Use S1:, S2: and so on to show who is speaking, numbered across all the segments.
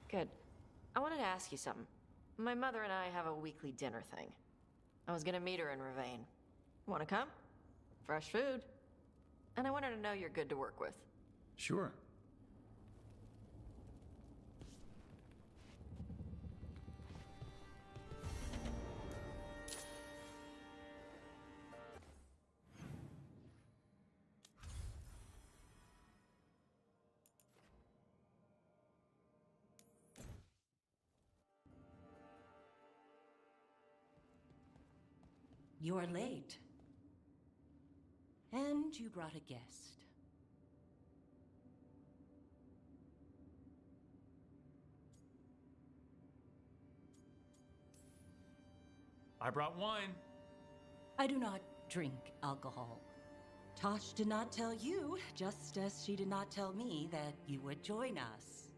S1: Good. I wanted to ask you something. My mother and I have a weekly dinner thing. I was gonna meet her in Ravane. Wanna come? Fresh food. And I wanted to know you're good to work with.
S2: Sure.
S3: You're late. And you brought a guest.
S2: I brought wine.
S3: I do not drink alcohol. Tosh did not tell you, just as she did not tell me that you would join us.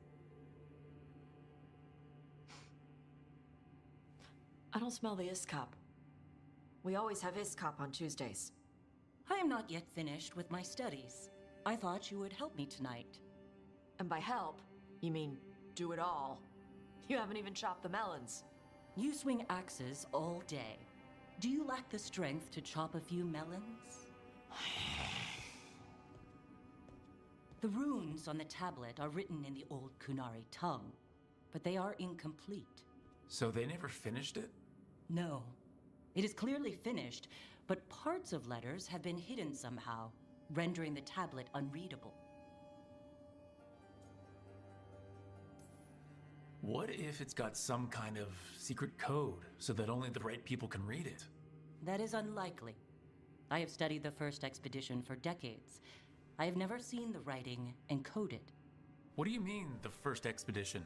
S1: I don't smell the Iskop. We always have Iskop on Tuesdays.
S3: I am not yet finished with my studies. I thought you would help me tonight.
S1: And by help, you mean do it all. You haven't even chopped the melons.
S3: You swing axes all day. Do you lack the strength to chop a few melons? The runes on the tablet are written in the old Kunari tongue, but they are incomplete.
S2: So they never finished it?
S3: No. It is clearly finished, but parts of letters have been hidden somehow, rendering the tablet unreadable.
S2: What if it's got some kind of secret code so that only the right people can read it?
S3: That is unlikely. I have studied the first expedition for decades. I have never seen the writing encoded.
S2: What do you mean, the first expedition?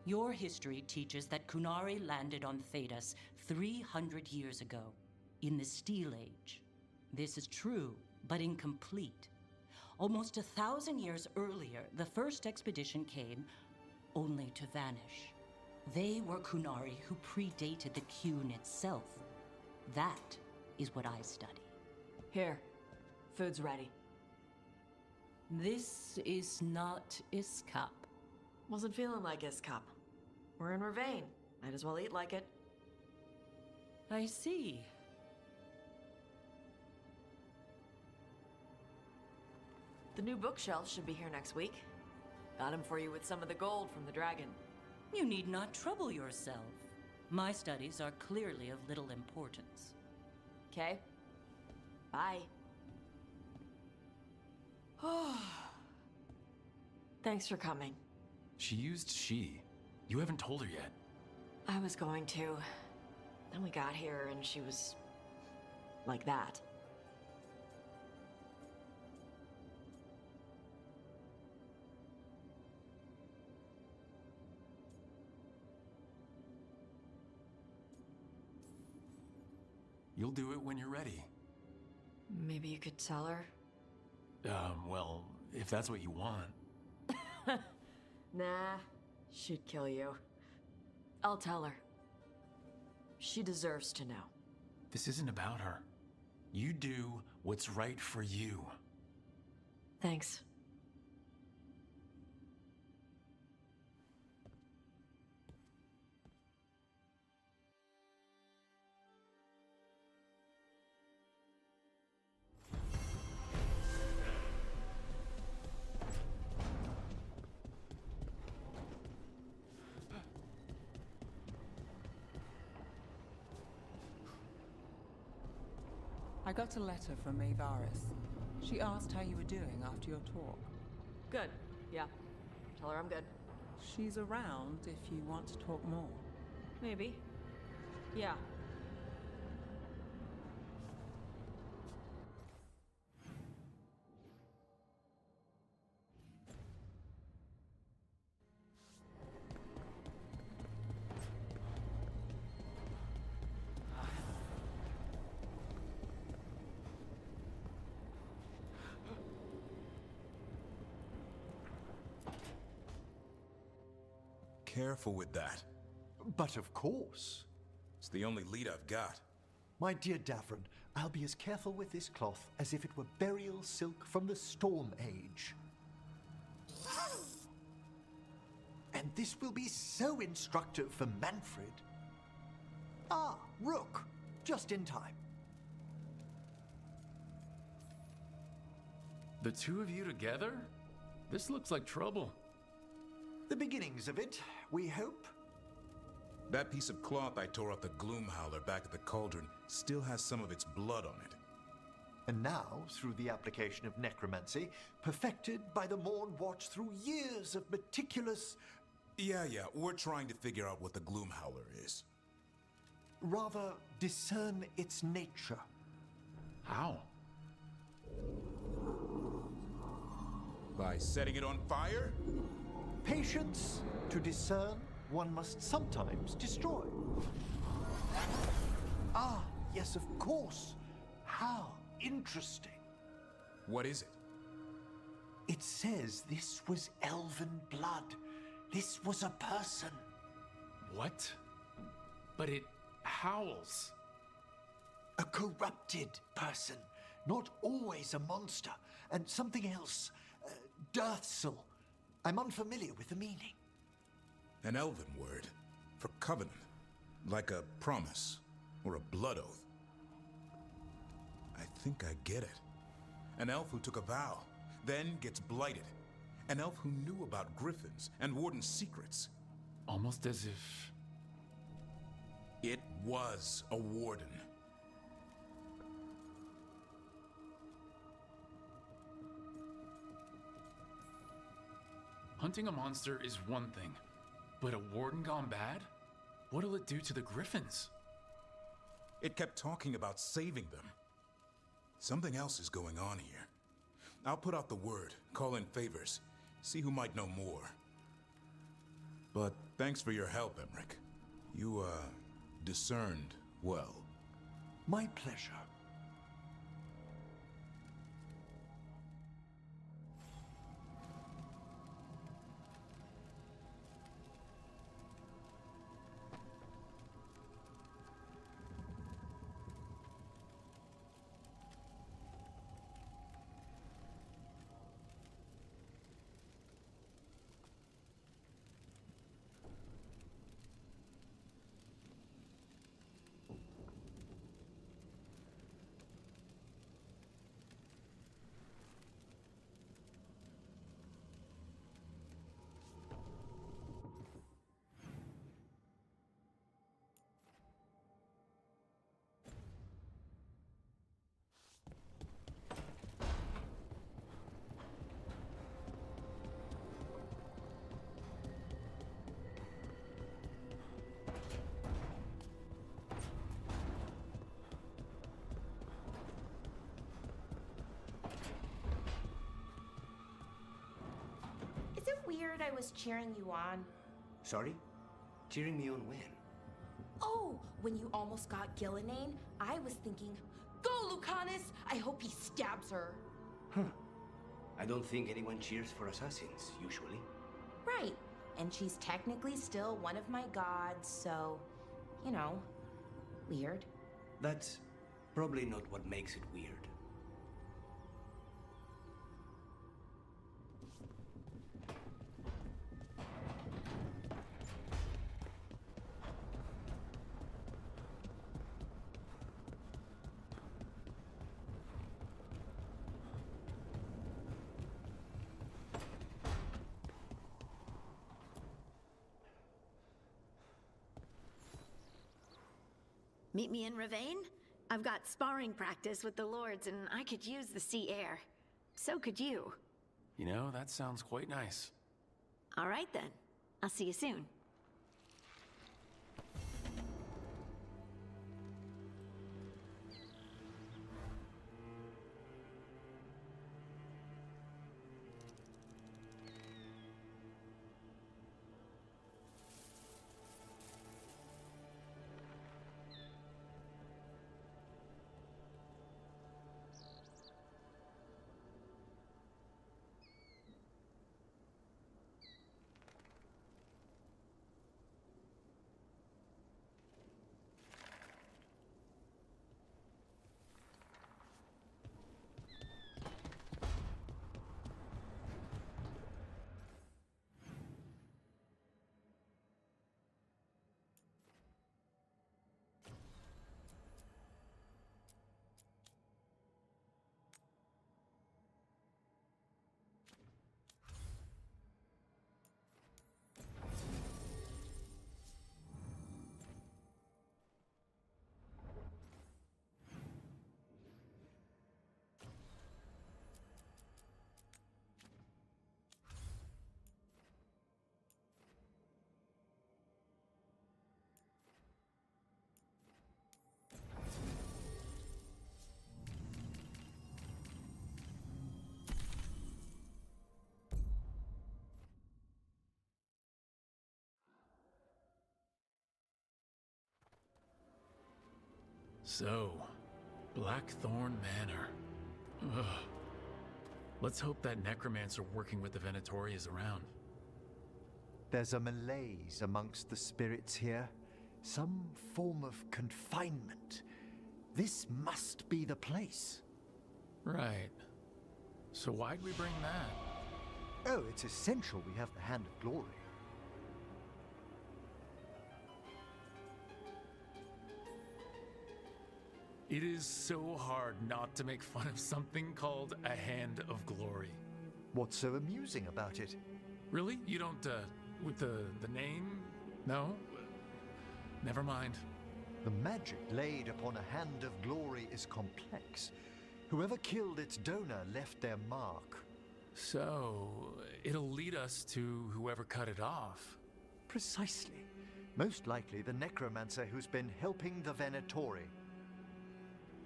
S3: Your history teaches that Kunari landed on Thedas 300 years ago, in the Steel Age. This is true, but incomplete. Almost 1,000 years earlier, the first expedition came only to vanish. They were Kunari who predated the Qun itself. That is what I study.
S1: Here, food's ready.
S3: This is not Iskop.
S1: Wasn't feeling like Iskop. We're in Ravane. Might as well eat like it.
S3: I see.
S1: The new bookshelf should be here next week. Got him for you with some of the gold from the dragon.
S3: You need not trouble yourself. My studies are clearly of little importance.
S1: Okay? Bye. Thanks for coming.
S2: She used she. You haven't told her yet.
S1: I was going to. Then we got here and she was like that.
S2: You'll do it when you're ready.
S1: Maybe you could tell her?
S2: Well, if that's what you want.
S1: Nah, she'd kill you. I'll tell her. She deserves to know.
S2: This isn't about her. You do what's right for you.
S1: Thanks.
S4: I got a letter from Maevaris. She asked how you were doing after your talk.
S1: Good. Yeah. Tell her I'm good.
S4: She's around if you want to talk more.
S1: Maybe. Yeah.
S5: Careful with that.
S6: But of course.
S5: It's the only lead I've got.
S6: My dear Davron, I'll be as careful with this cloth as if it were burial silk from the Storm Age. and this will be so instructive for Manfred. Ah, Rook, just in time.
S2: The two of you together? This looks like trouble.
S6: The beginnings of it, we hope.
S5: That piece of cloth I tore off the Gloomhowler back at the cauldron still has some of its blood on it.
S6: And now, through the application of necromancy, perfected by the Morn Watch through years of meticulous...
S5: Yeah, we're trying to figure out what the Gloomhowler is.
S6: rather discern its nature.
S2: How?
S5: By setting it on fire?
S6: Patience. To discern, one must sometimes destroy. Ah, yes, of course. How interesting.
S5: What is it?
S6: It says this was elven blood. This was a person.
S2: What? But it howls.
S6: A corrupted person. Not always a monster. And something else. Deathsel. I'm unfamiliar with the meaning.
S5: An elven word for covenant. Like a promise or a blood oath. I think I get it. An elf who took a vow, then gets blighted. An elf who knew about griffins and Warden's secrets.
S2: Almost as if...
S5: It was a warden.
S2: Hunting a monster is one thing, but a warden gone bad? What'll it do to the griffins?
S5: It kept talking about saving them. Something else is going on here. I'll put out the word, call in favors, see who might know more. But thanks for your help, Emmerich. You, discerned well.
S6: My pleasure.
S7: Is it weird I was cheering you on?
S8: Sorry? Cheering me on when?
S7: Oh, when you almost got Gillenane, I was thinking, go Lucanus! I hope he stabs her.
S8: Huh. I don't think anyone cheers for assassins, usually.
S7: Right, and she's technically still one of my gods, so, you know, weird.
S8: That's probably not what makes it weird.
S9: Meet me in Ravane? I've got sparring practice with the lords and I could use the sea air. So could you.
S2: You know, that sounds quite nice.
S9: All right then. I'll see you soon.
S2: So, Blackthorn Manor. Ugh. Let's hope that necromancer working with the Venatori is around.
S6: There's a malaise amongst the spirits here. Some form of confinement. This must be the place.
S2: Right. So why'd we bring that?
S6: Oh, it's essential we have the Hand of Glory.
S2: It is so hard not to make fun of something called a Hand of Glory.
S6: What's so amusing about it?
S2: Really? You don't, with the name? No? Never mind.
S6: The magic laid upon a Hand of Glory is complex. Whoever killed its donor left their mark.
S2: So, it'll lead us to whoever cut it off.
S6: Precisely. Most likely the necromancer who's been helping the Venatori.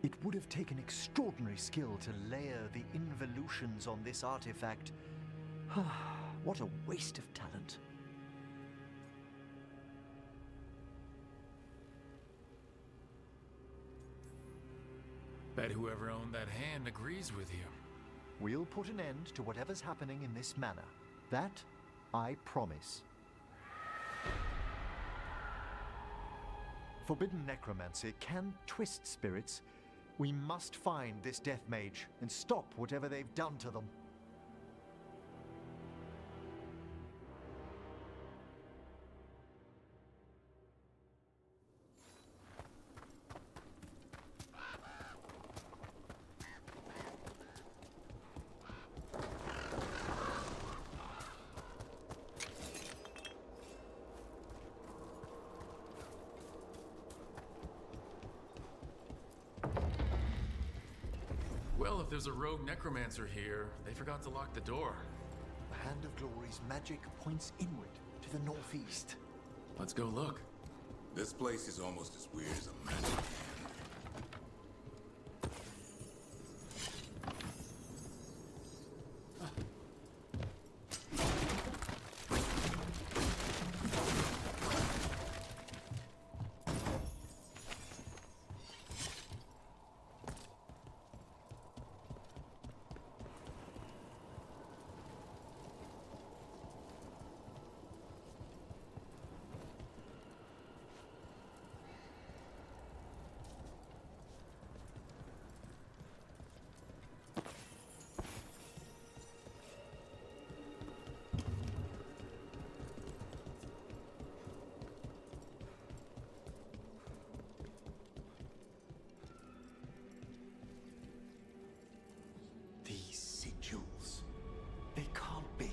S6: It would have taken extraordinary skill to layer the involutions on this artifact. What a waste of talent.
S2: Bet whoever owned that hand agrees with you.
S6: We'll put an end to whatever's happening in this manor. That, I promise. Forbidden necromancy can twist spirits. We must find this death mage and stop whatever they've done to them.
S2: Well, if there's a rogue necromancer here, they forgot to lock the door.
S6: The Hand of Glory's magic points inward to the northeast.
S2: Let's go look.
S5: This place is almost as weird as a magic hand.
S6: These sigils. They can't be.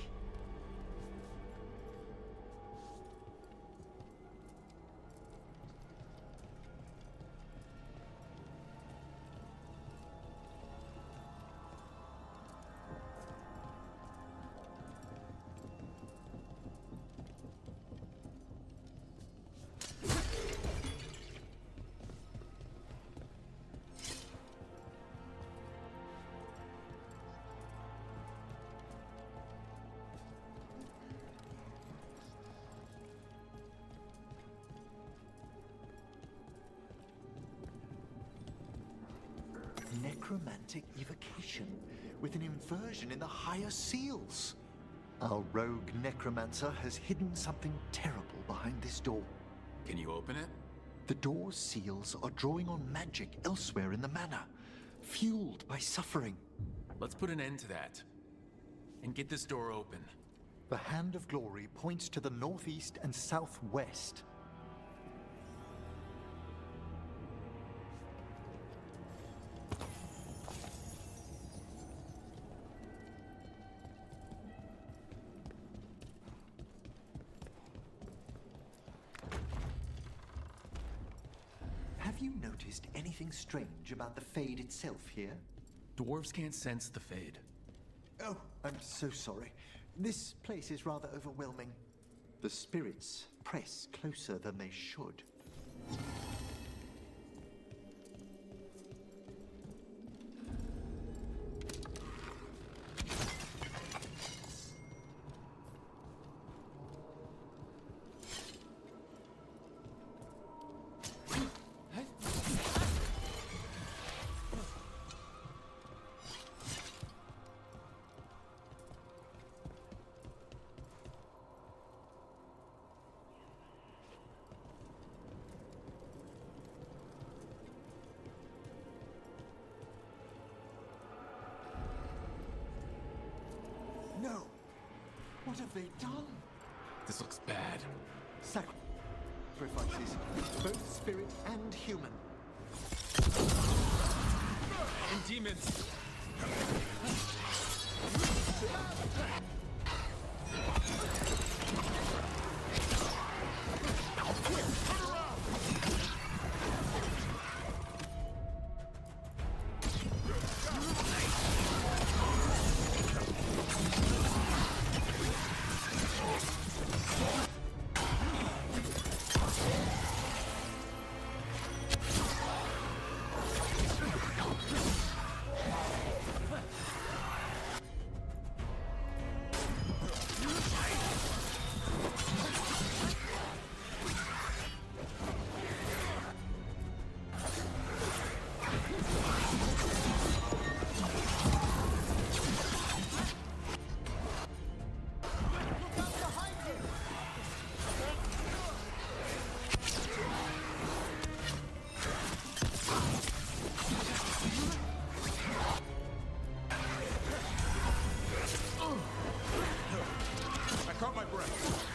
S6: Necromantic evocation, with an inversion in the higher seals. Our rogue necromancer has hidden something terrible behind this door.
S2: Can you open it?
S6: The door's seals are drawing on magic elsewhere in the manor, fueled by suffering.
S2: Let's put an end to that. And get this door open.
S6: The Hand of Glory points to the northeast and southwest. Have you noticed anything strange about the Fade itself here?
S2: Dwarves can't sense the Fade.
S6: Oh, I'm so sorry. This place is rather overwhelming. The spirits press closer than they should. have they done?
S2: This looks bad.
S6: Sacrifices, both spirit and human.
S2: And demons!
S5: I caught my breath.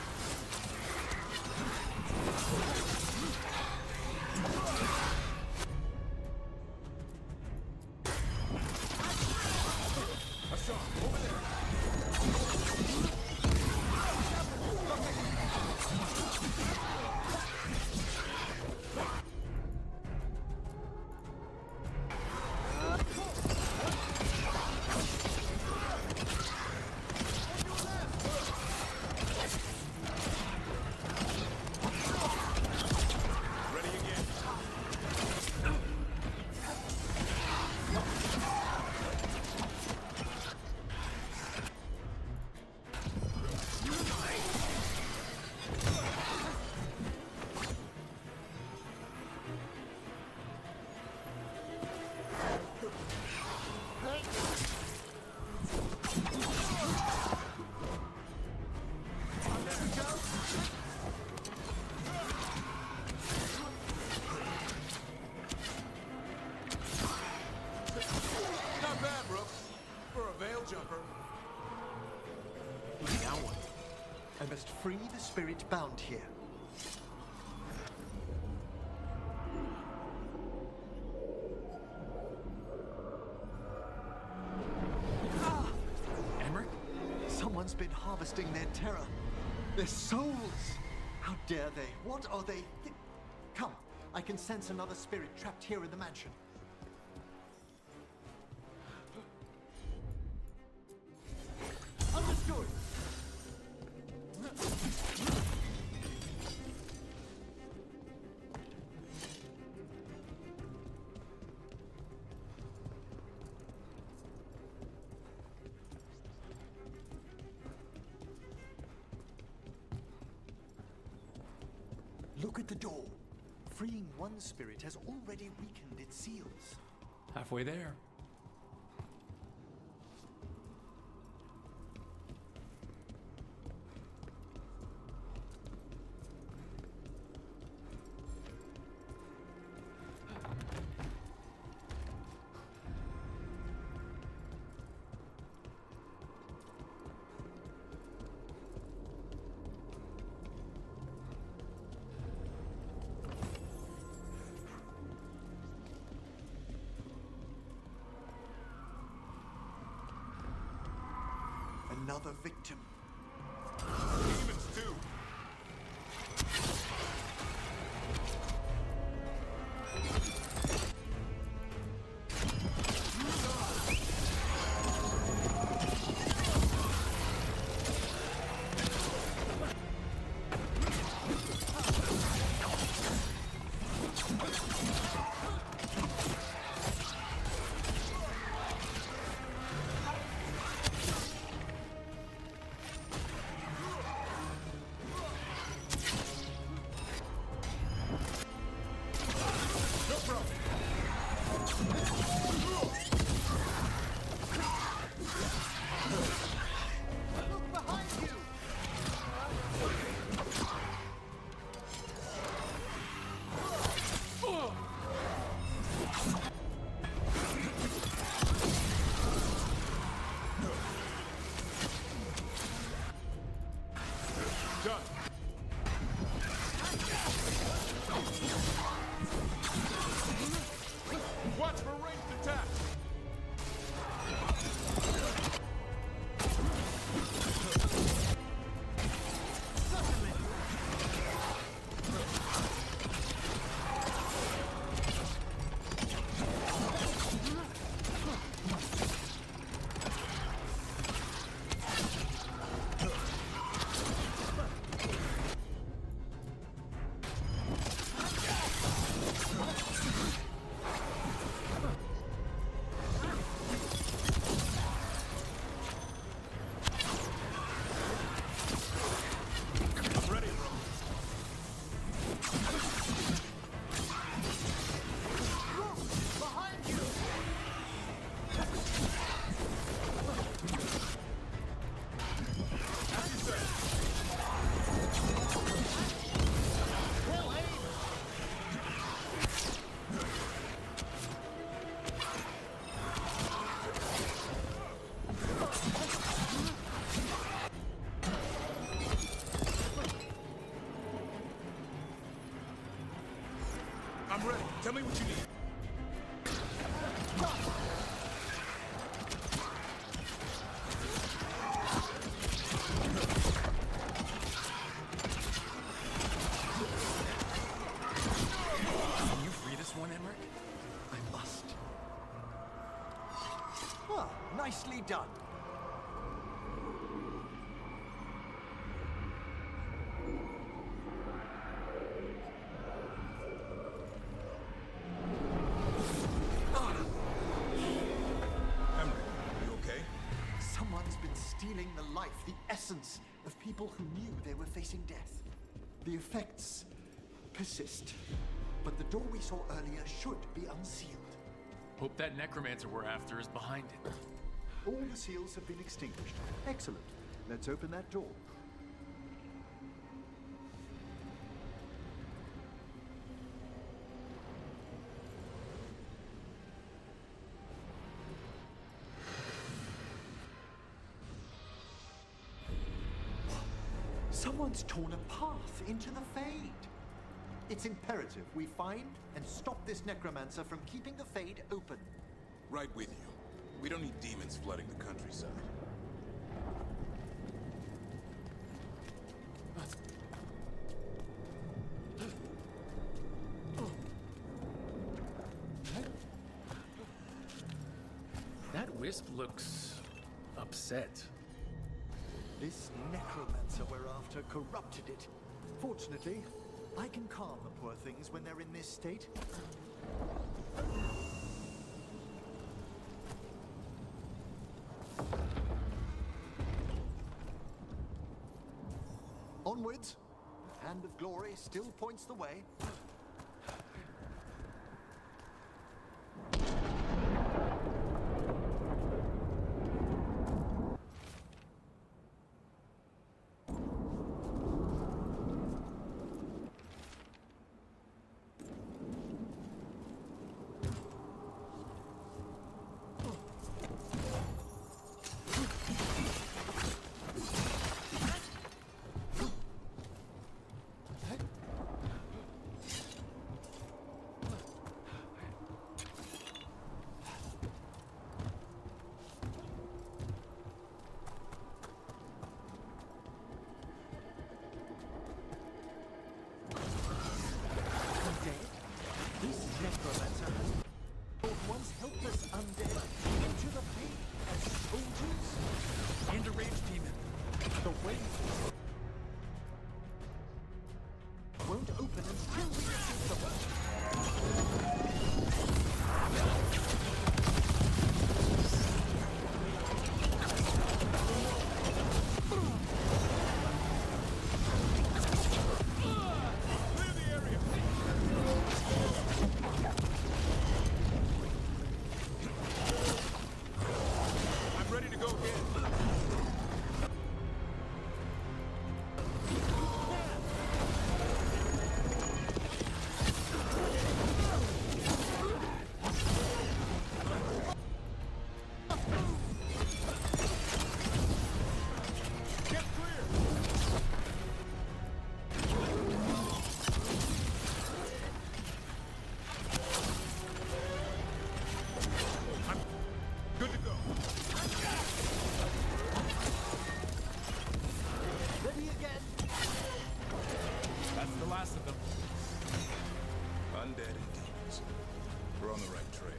S5: Not bad, Brooks. For a veil jumper.
S6: Now what? I must free the spirit bound here.
S2: Emmerich?
S6: Someone's been harvesting their terror. Their souls! How dare they? What are they? Come, I can sense another spirit trapped here in the mansion. Understood! Look at the door. Freeing one spirit has already weakened its seals.
S2: Halfway there.
S6: Another victim.
S5: Demons, too. Tell me what you need.
S2: Can you free this one, Emmerich?
S6: I must. Ah, nicely done.
S5: Emmerich, you okay?
S6: Someone's been stealing the life, the essence of people who knew they were facing death. The effects persist, but the door we saw earlier should be unsealed.
S2: Hope that necromancer we're after is behind it.
S6: All the seals have been extinguished. Excellent. Let's open that door. Someone's torn a path into the Fade. It's imperative we find and stop this necromancer from keeping the Fade open.
S5: Right with you. We don't need demons flooding the countryside.
S2: That wisp looks upset.
S6: This necromancer we're after corrupted it. Fortunately, I can calm the poor things when they're in this state. Onwards. The hand of glory still points the way. Once helpless undead into the Fade as soldiers
S2: And a rage demon.
S6: the way won't open until we defeat them.
S5: I'm ready to go again. Get clear! I'm good to go.
S6: Ready again.
S2: That's the last of them.
S5: Undead and demons. We're on the right trail.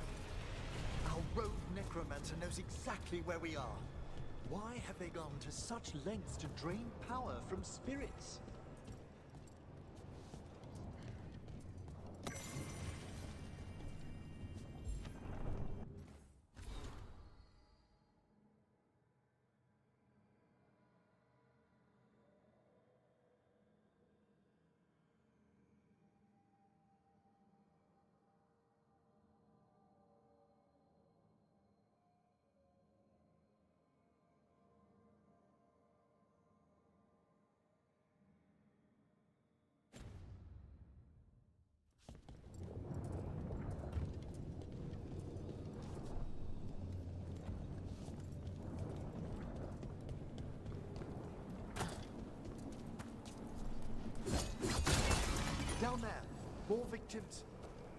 S6: Our rogue necromancer knows exactly where we are. Why have they gone to such lengths to drain power from spirits? Down there. More victims.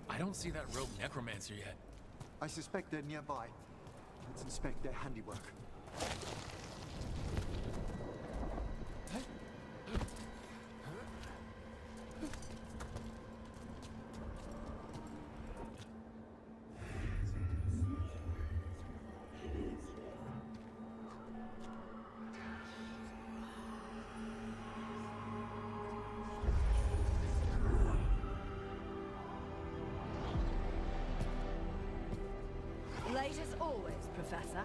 S2: I don't see that rogue necromancer yet.
S6: I suspect they're nearby. Let's inspect their handiwork.
S10: Late as always, Professor.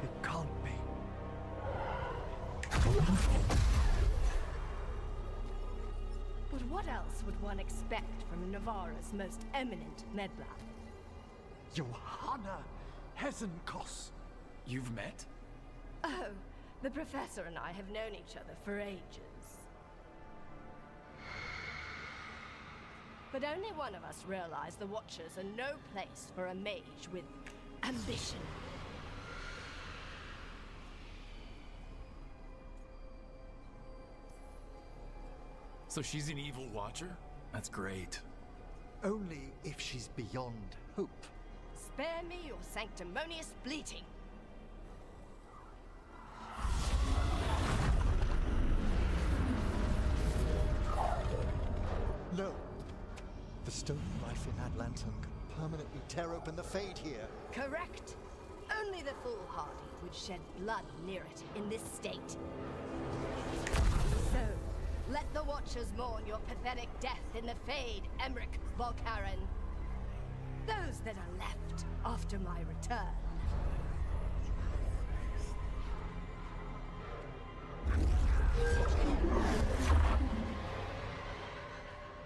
S6: It can't be.
S10: But what else would one expect from Navarra's most eminent medlab?
S6: Johanna Hesenkos.
S2: You've met?
S10: Oh, the Professor and I have known each other for ages. But only one of us realized the Watchers are no place for a mage with ambition.
S2: So she's an evil watcher? That's great.
S6: Only if she's beyond hope.
S10: Spare me your sanctimonious bleating.
S6: No. The stone knife in that lantern can permanently tear open the Fade here.
S10: Correct. Only the foolhardy would shed blood near it in this state. So, let the Watchers mourn your pathetic death in the Fade, Emmerich Volkaren. Those that are left after my return.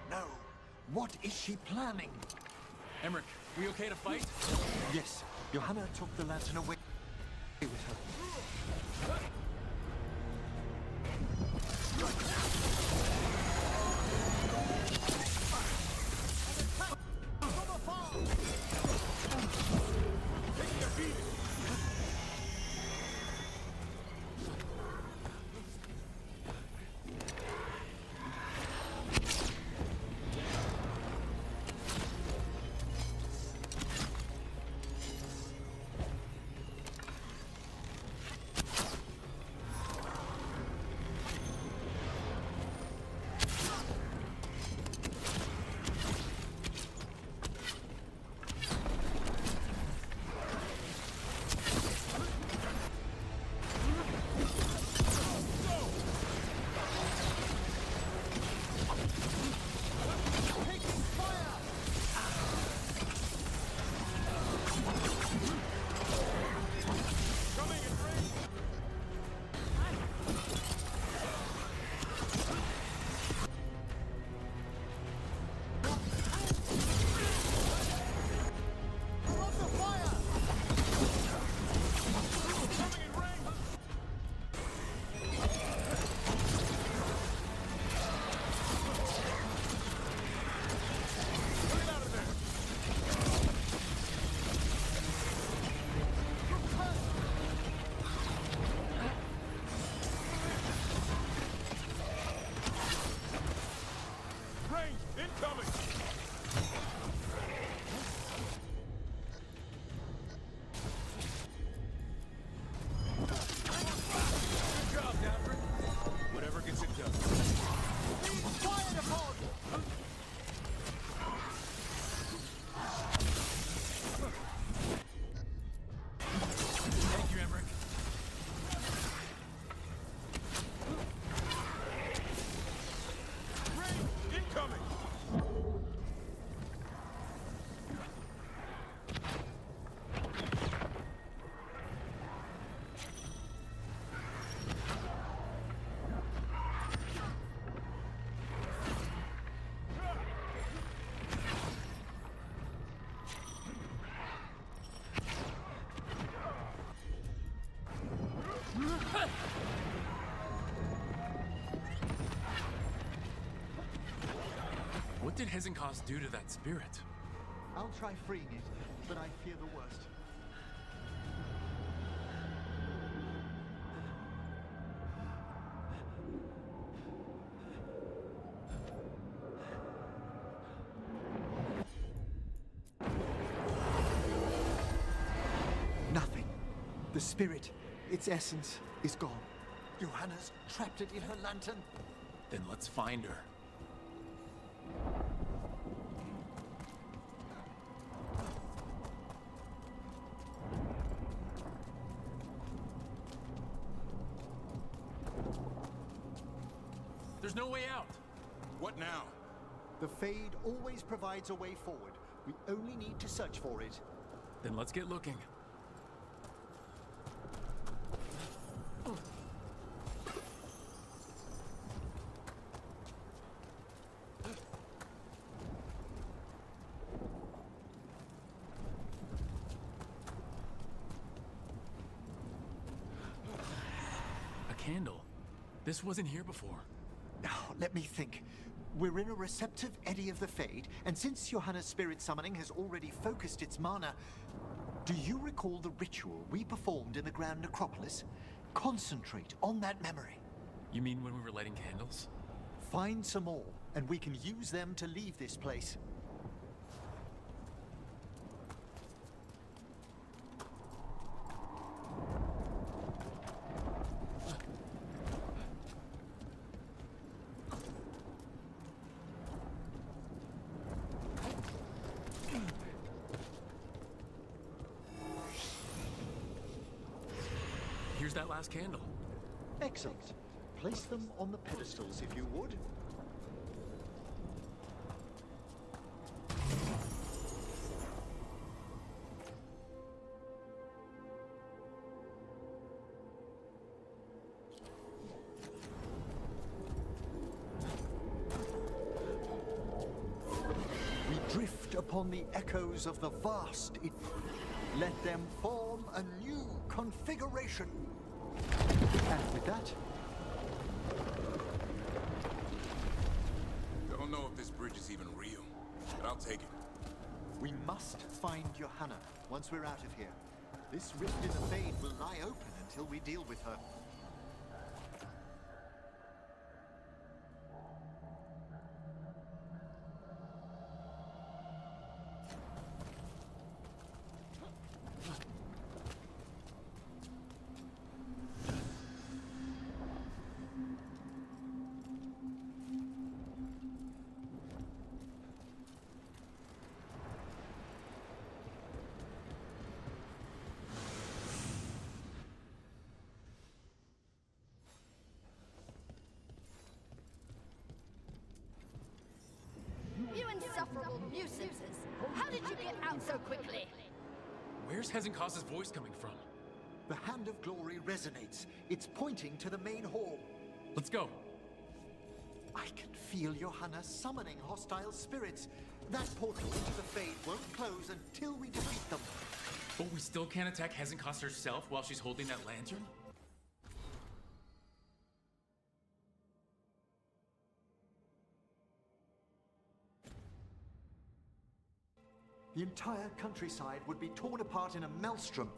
S6: No. What is she planning?
S2: Emmerich, we okay to fight?
S6: Yes, Johanna took the lantern away with her.
S2: What did Hesenkos do to that spirit?
S6: I'll try freeing it, but I fear the worst. spirit, its essence, is gone. Johanna's trapped it in her lantern.
S2: Then let's find her. There's no way out.
S5: What now?
S6: The Fade always provides a way forward. We only need to search for it.
S2: Then let's get looking. A candle. This wasn't here before.
S6: Now, let me think. We're in a receptive eddy of the Fade, and since Johanna's spirit summoning has already focused its mana, do you recall the ritual we performed in the Grand Necropolis? Concentrate on that memory.
S2: You mean when we were lighting candles?
S6: Find some more, and we can use them to leave this place.
S2: Here's that last candle.
S6: Excellent. Place them on the pedestals if you would. We drift upon the echoes of the vast. Let them form a new configuration. And with that...
S5: Don't know if this bridge is even real, but I'll take it.
S6: We must find Johanna once we're out of here. This rift in the Fade will lie open until we deal with her.
S10: You insufferable nuisances! How did you get out so quickly?
S2: Where's Hezenkos's voice coming from?
S6: The Hand of Glory resonates. It's pointing to the main hall.
S2: Let's go.
S6: I can feel Johanna summoning hostile spirits. That portal into the Fade won't close until we defeat them.
S2: But we still can't attack Hezenkos herself while she's holding that lantern?
S6: The entire countryside would be torn apart in a maelstrom.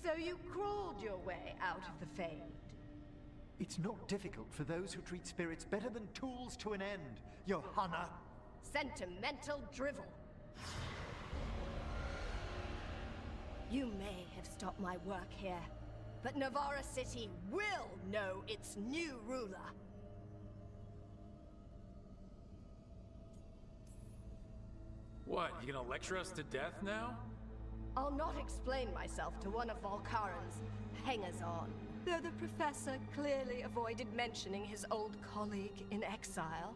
S10: So you crawled your way out of the Fade?
S6: It's not difficult for those who treat spirits better than tools to an end, Johanna.
S10: Sentimental drivel. You may have stopped my work here, but Navarra City will know its new ruler.
S2: What, you gonna lecture us to death now?
S10: I'll not explain myself to one of Volkaren's hangers-on, though the professor clearly avoided mentioning his old colleague in exile.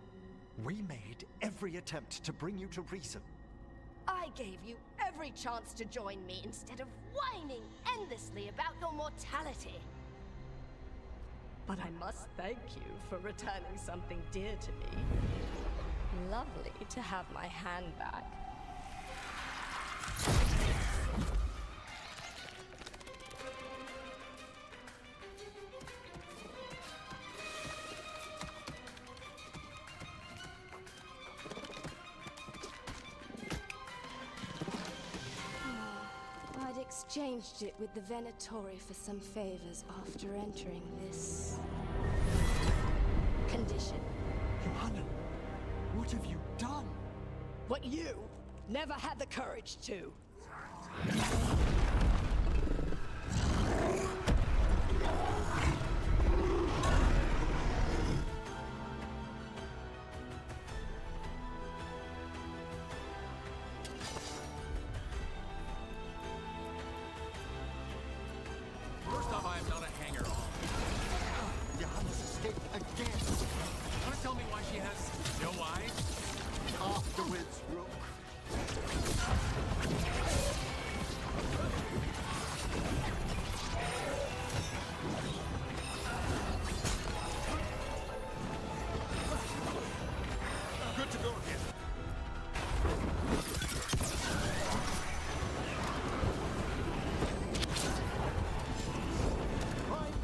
S6: We made every attempt to bring you to reason.
S10: I gave you every chance to join me instead of whining endlessly about your mortality. But I must thank you for returning something dear to me. Lovely to have my hand back. exchanged it with the Venatori for some favors after entering this condition.
S6: Johanna, what have you done?
S10: What you never had the courage to.
S2: First off, I am not a hanger-on.
S6: Johanna's escaped again.
S2: Want to tell me why she has no eyes?
S6: Afterwards, Rook.
S5: Good to go again.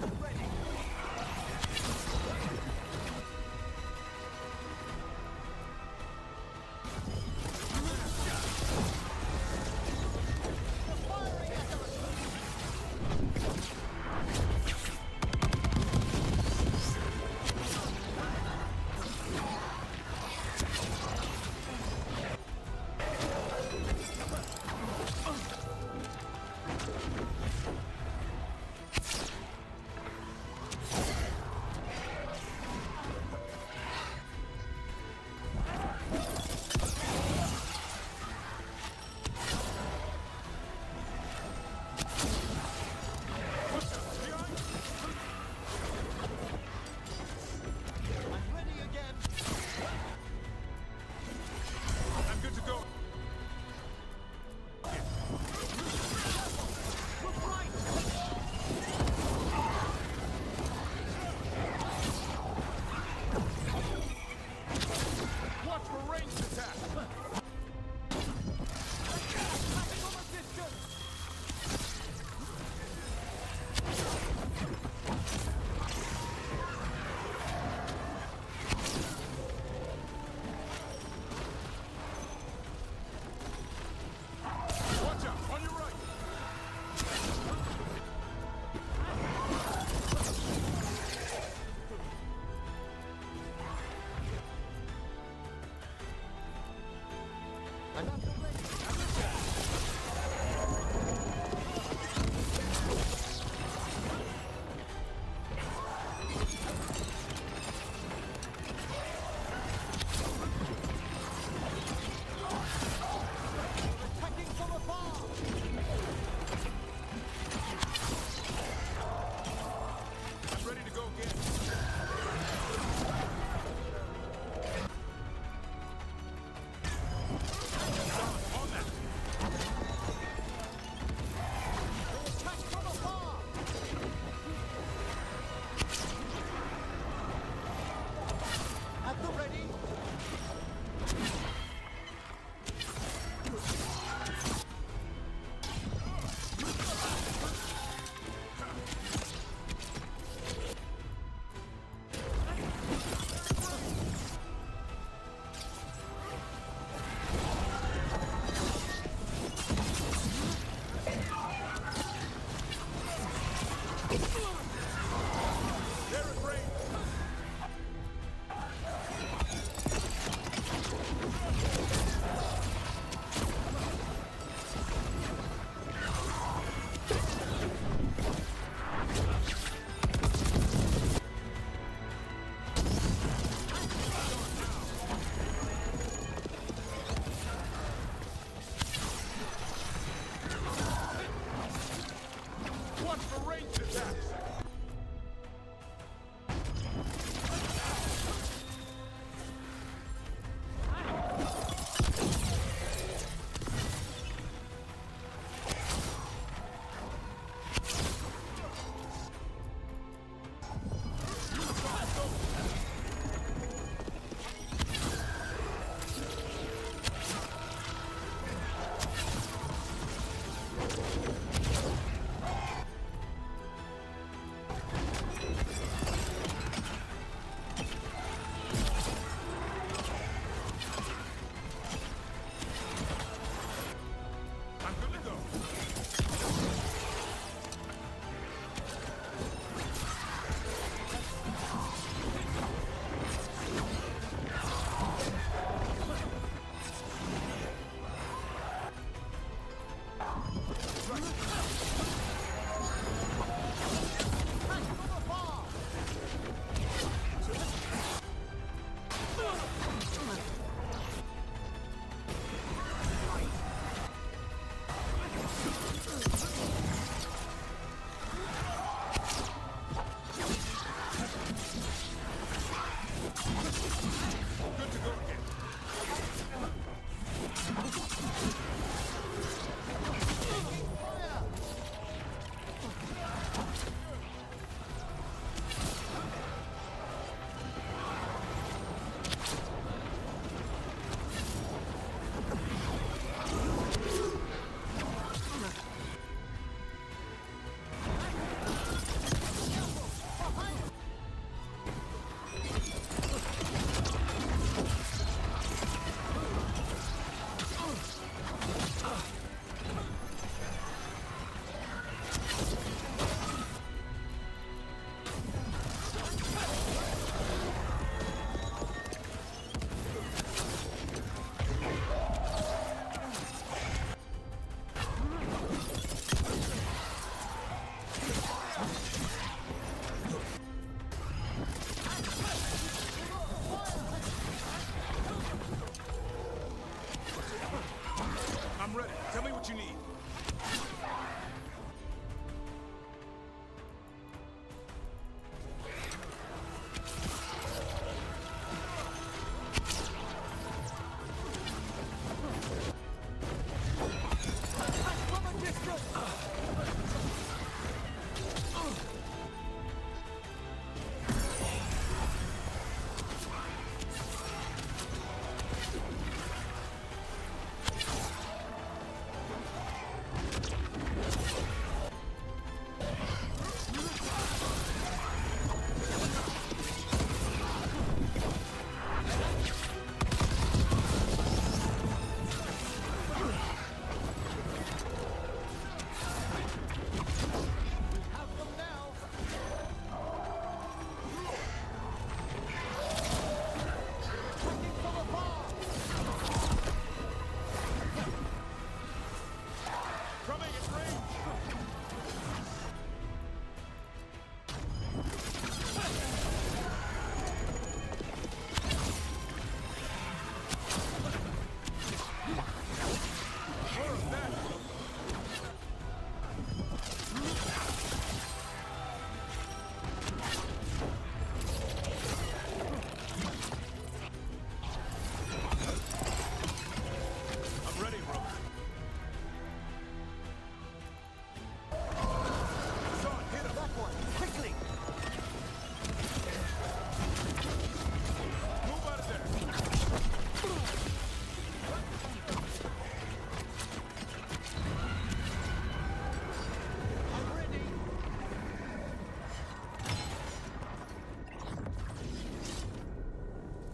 S6: I'm ready. I'm ready again.
S5: I'm good to go. Watch for ranged attack. Watch out, on your right.
S6: I'm not ready. Attacking from afar.
S5: I'm ready to go again. Sorry,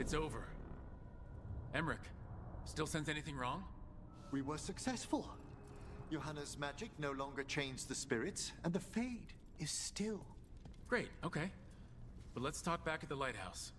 S2: It's over. Emmerich, still sense anything wrong?
S6: We were successful. Johanna's magic no longer changed the spirits, and the Fade is still.
S2: Great, okay. But let's talk back at the lighthouse.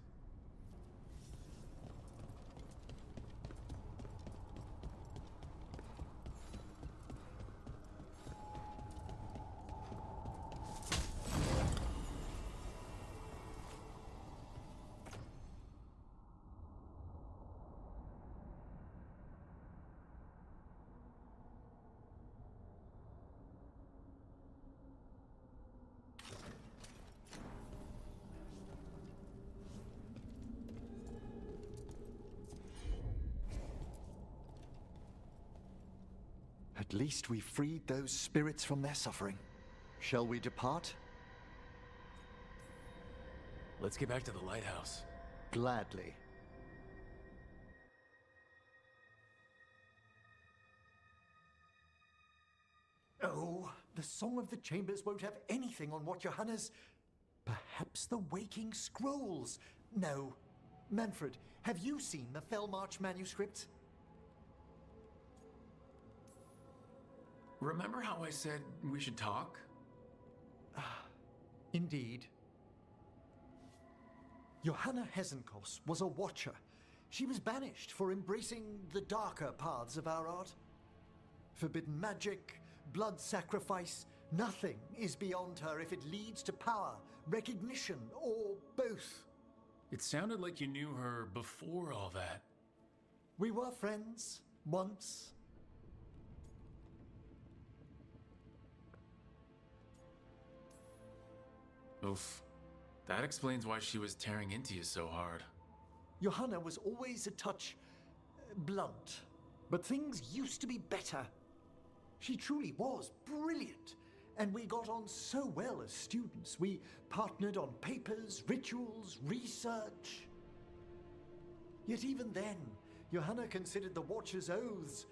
S6: At least we freed those spirits from their suffering. Shall we depart?
S2: Let's get back to the lighthouse.
S6: Gladly. Oh, the Song of the Chambers won't have anything on what Johanna's... Perhaps the Waking Scrolls? No. Manfred, have you seen the Fellmarch manuscript?
S2: Remember how I said we should talk?
S6: Indeed. Johanna Hesenkos was a watcher. She was banished for embracing the darker paths of our art. Forbidden magic, blood sacrifice, nothing is beyond her if it leads to power, recognition, or both.
S2: It sounded like you knew her before all that.
S6: We were friends, once.
S2: Oof. That explains why she was tearing into you so hard.
S6: Johanna was always a touch blunt, but things used to be better. She truly was brilliant, and we got on so well as students. We partnered on papers, rituals, research. Yet even then, Johanna considered the Watcher's oaths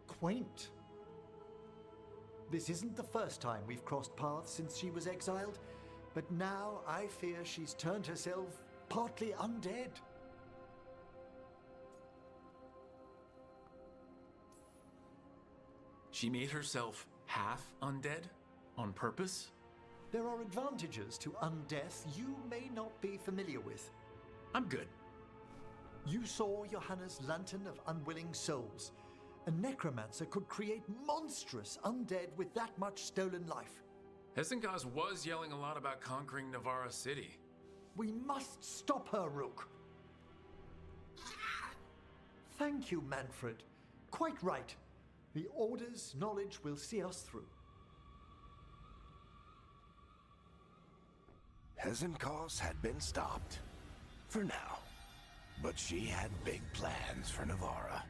S6: quaint. This isn't the first time we've crossed paths since she was exiled, but now I fear she's turned herself partly undead.
S2: She made herself half undead? On purpose?
S6: There are advantages to undeath you may not be familiar with.
S2: I'm good.
S6: You saw Johanna's Lantern of Unwilling Souls. A necromancer could create monstrous undead with that much stolen life.
S2: Hesenkos was yelling a lot about conquering Navarra City.
S6: We must stop her, Rook. Thank you, Manfred. Quite right. The Order's knowledge will see us through.
S8: Hesenkos had been stopped. For now. But she had big plans for Navarra.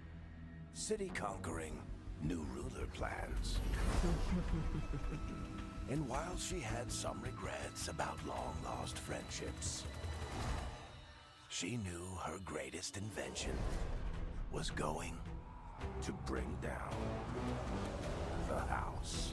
S8: City conquering, new ruler plans. And while she had some regrets about long-lost friendships, she knew her greatest invention was going to bring down the house.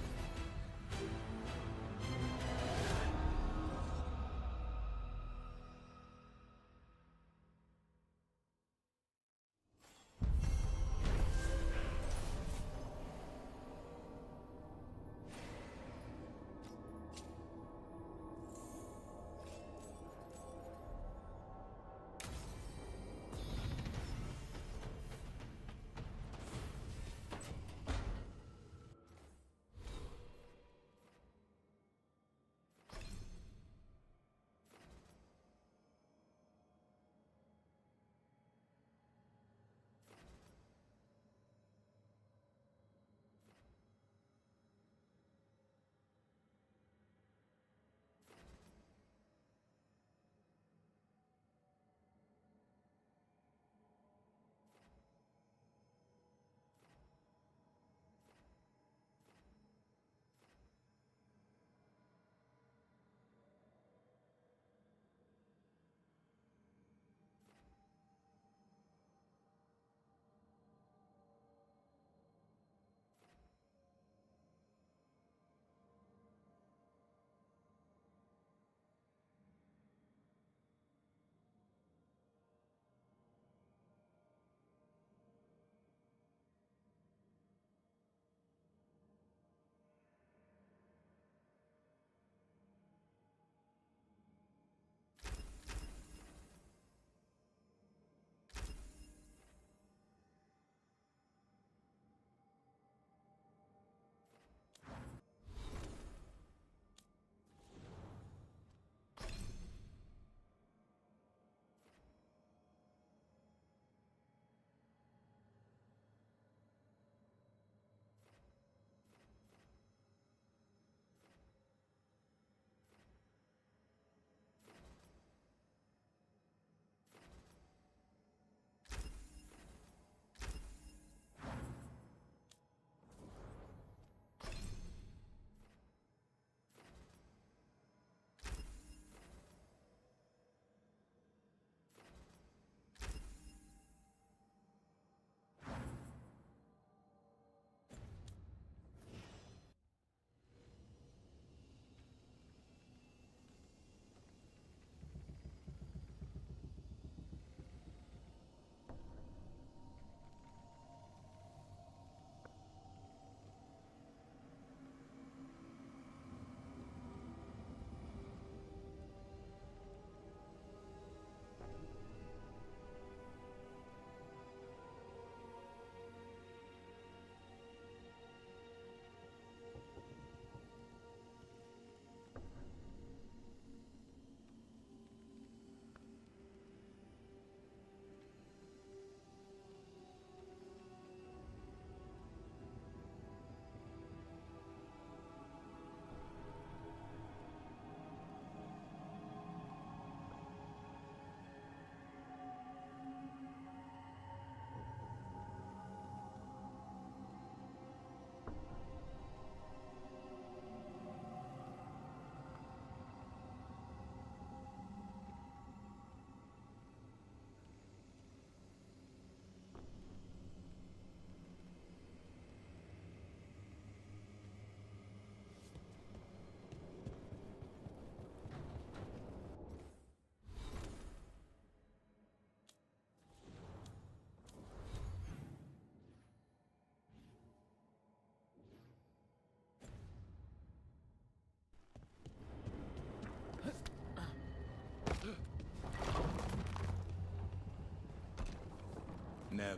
S5: Nev,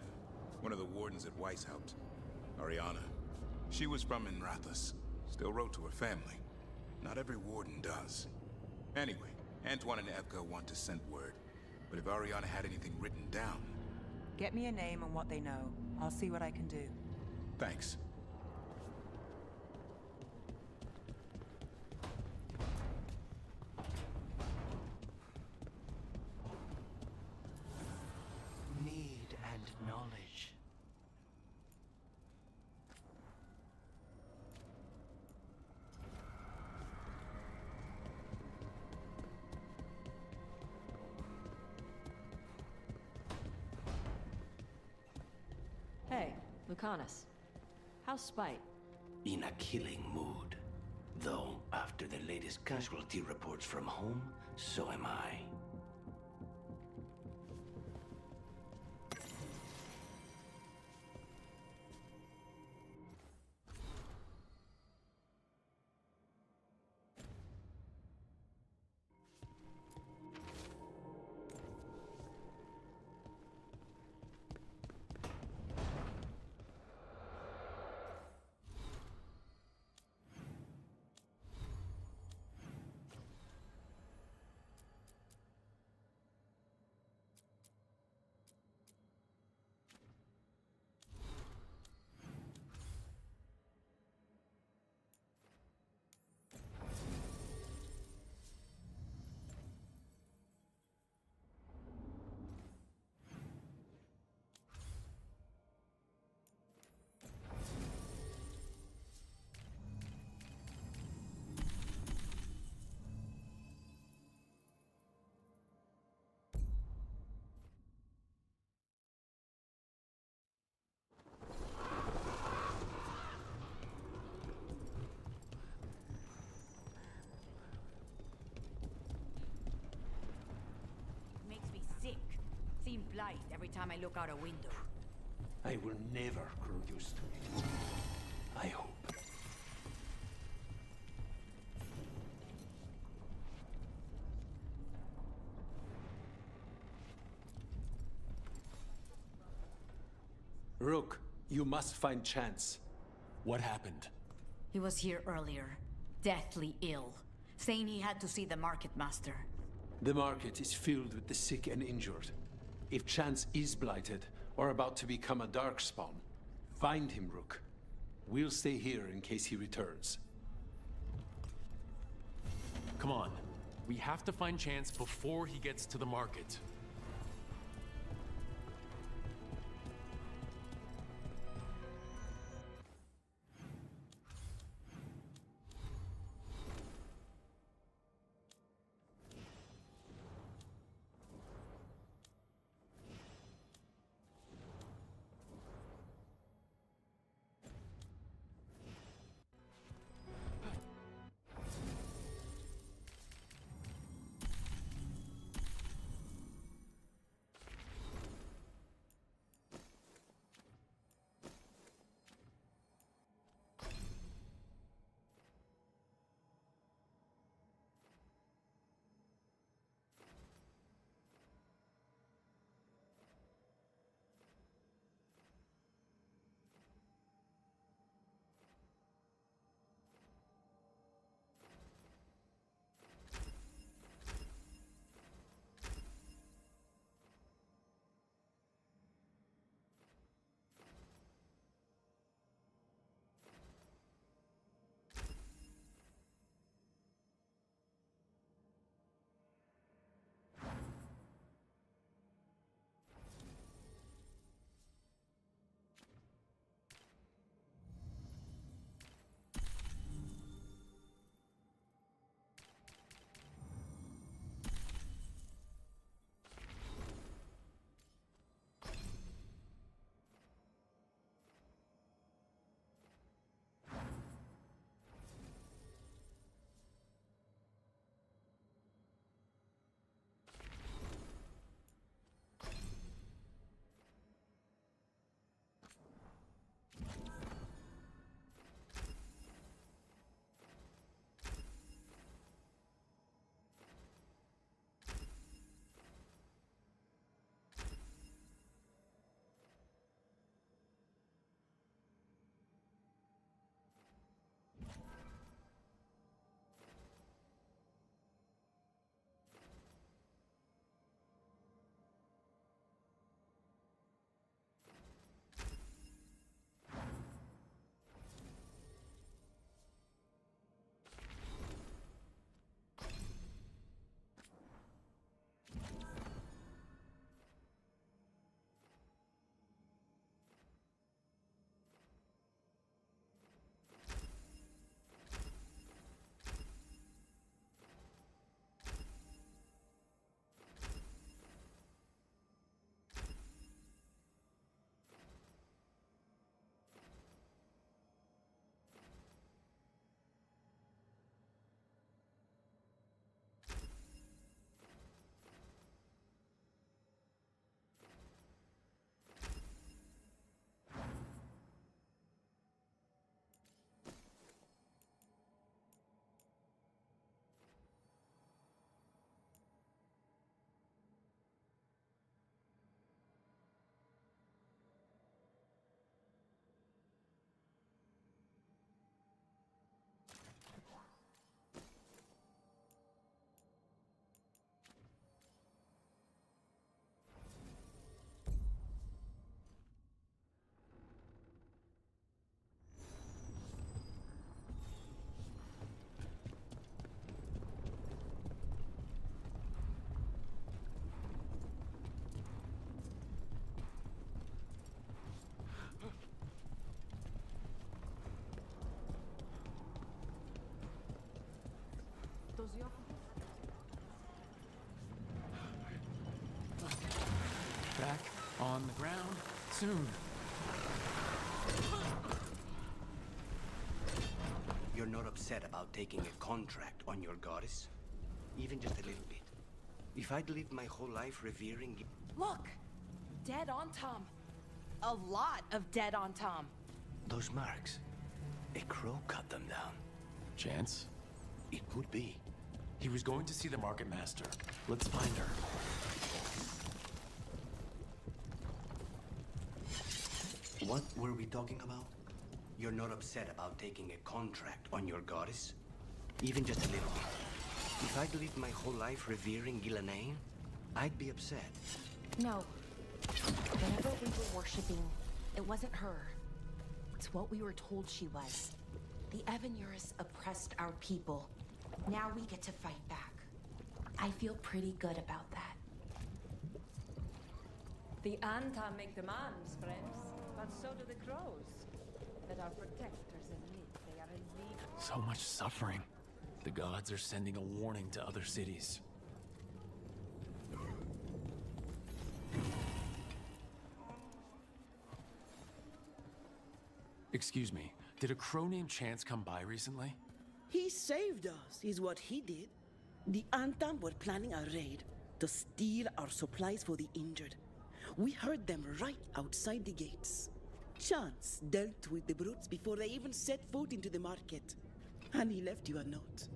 S5: one of the wardens at Weishaupt. Ariana. She was from Inrathus. Still wrote to her family. Not every warden does. Anyway, Antoine and Evka want to send word. But if Ariana had anything written down...
S4: Get me a name and what they know. I'll see what I can do.
S5: Thanks.
S6: Need and knowledge.
S1: Hey, Lucanus. How's Spite?
S8: In a killing mood. Though, after the latest casualty reports from home, so am I.
S11: Seem blight every time I look out a window.
S8: I will never grow used to it. I hope.
S12: Rook, you must find Chance. What happened?
S11: He was here earlier, deathly ill, saying he had to see the market master.
S12: The market is filled with the sick and injured. If Chance is blighted, or about to become a darkspawn, find him, Rook. We'll stay here in case he returns.
S2: Come on. We have to find Chance before he gets to the market. On the ground, soon.
S8: You're not upset about taking a contract on your goddess? Even just a little bit. If I'd lived my whole life revering...
S7: Look! Dead on Tom. A lot of dead on Tom.
S8: Those marks. A crow cut them down.
S2: Chance?
S8: It could be.
S2: He was going to see the Market Master. Let's find her.
S8: What were we talking about? You're not upset about taking a contract on your goddess? Even just a little bit. If I'd lived my whole life revering Ghilanane, I'd be upset.
S7: No. Whatever we were worshipping, it wasn't her. It's what we were told she was. The Evanurus oppressed our people. Now we get to fight back. I feel pretty good about that.
S13: The Anta make demands, friends, but so do the crows. That are protectors and meat. They are in league.
S2: So much suffering. The gods are sending a warning to other cities. Excuse me, did a crow named Chance come by recently?
S14: He saved us, is what he did. The Antam were planning a raid to steal our supplies for the injured. We heard them right outside the gates. Chance dealt with the brutes before they even set foot into the market. And he left you a note.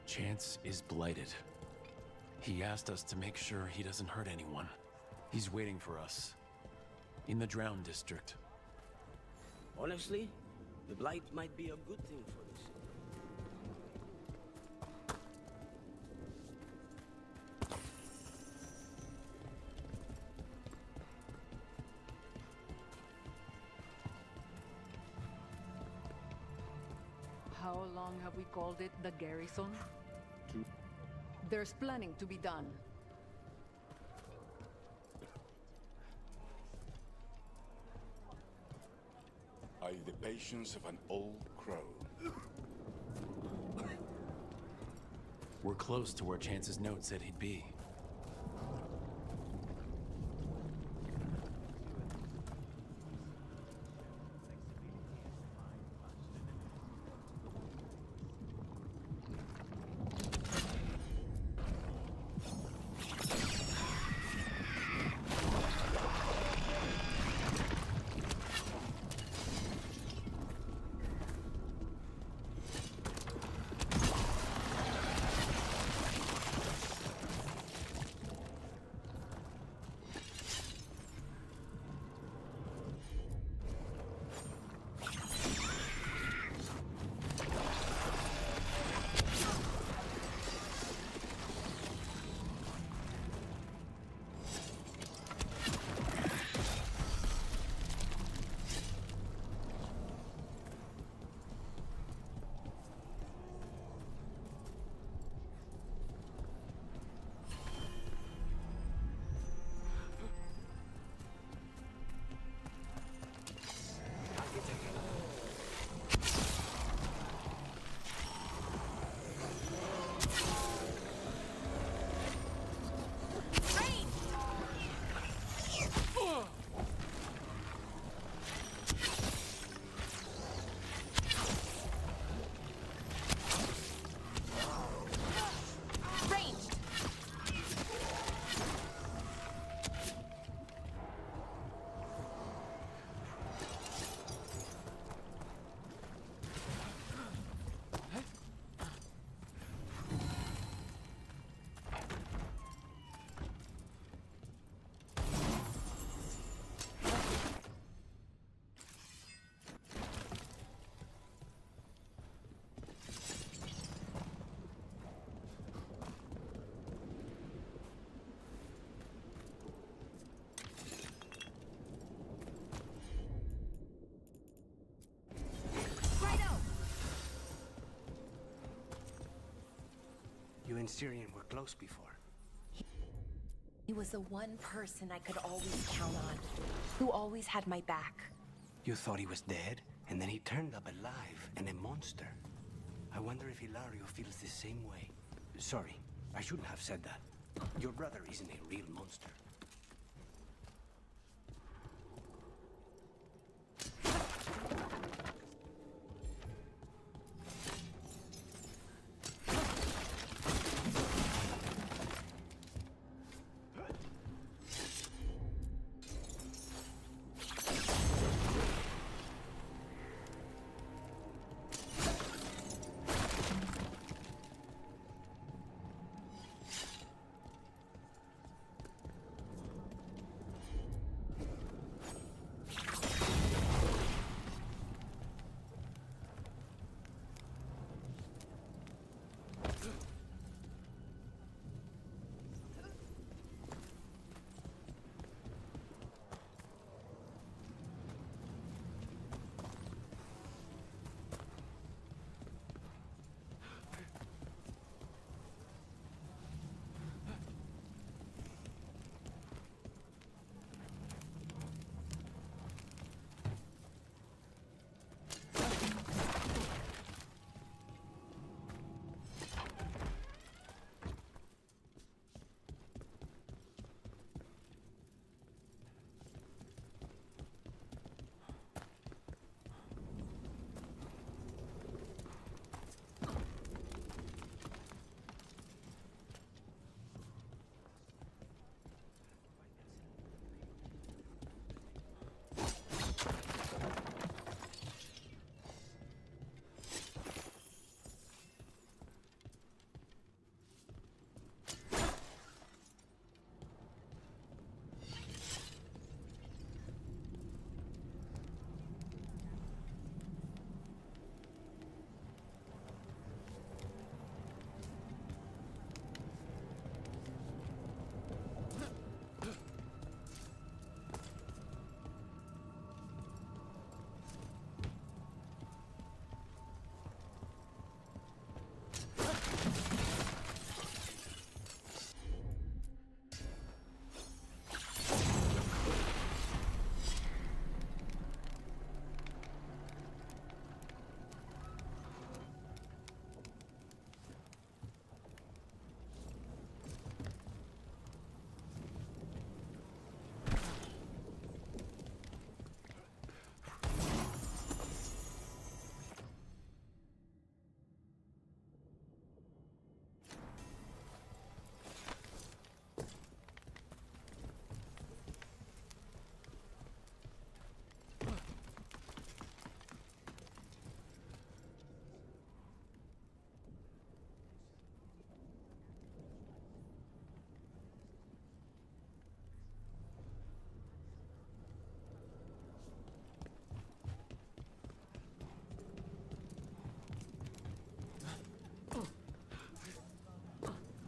S2: Chance is blighted. He asked us to make sure he doesn't hurt anyone. He's waiting for us. In the Drowned District.
S15: Honestly, the blight might be a good thing for this.
S13: How long have we called it the garrison? There's planning to be done.
S16: Are you the patience of an old crow?
S2: We're close to where Chance's note said he'd be.
S8: You and Syrian were close before.
S7: He was the one person I could always count on, who always had my back.
S8: You thought he was dead, and then he turned up alive and a monster.
S15: I wonder if Hilario feels the same way. Sorry, I shouldn't have said that. Your brother isn't a real monster.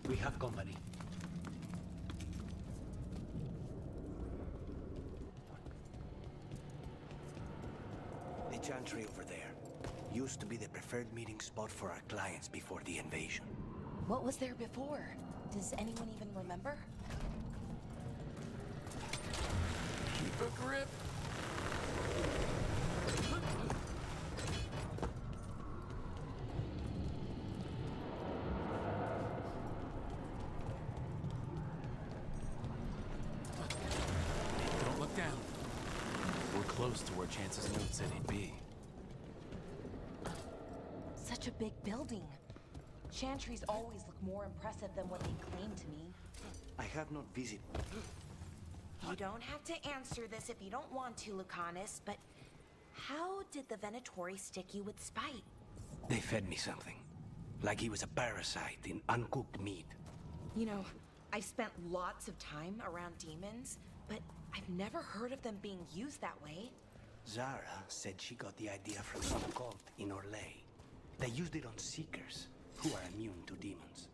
S15: We have company. The chantry over there used to be the preferred meeting spot for our clients before the invasion.
S7: What was there before? Does anyone even remember?
S2: Keep a grip. Don't look down. We're close to where Chance's note said he'd be.
S7: Such a big building. Chantries always look more impressive than what they claim to mean.
S15: I have not visited.
S7: You don't have to answer this if you don't want to, Lucanus, but how did the Venatori stick you with spite?
S15: They fed me something. Like he was a parasite in uncooked meat.
S7: You know, I've spent lots of time around demons, but I've never heard of them being used that way.
S15: Zara said she got the idea from some cult in Orlais. They used it on Seekers, who are immune to demons.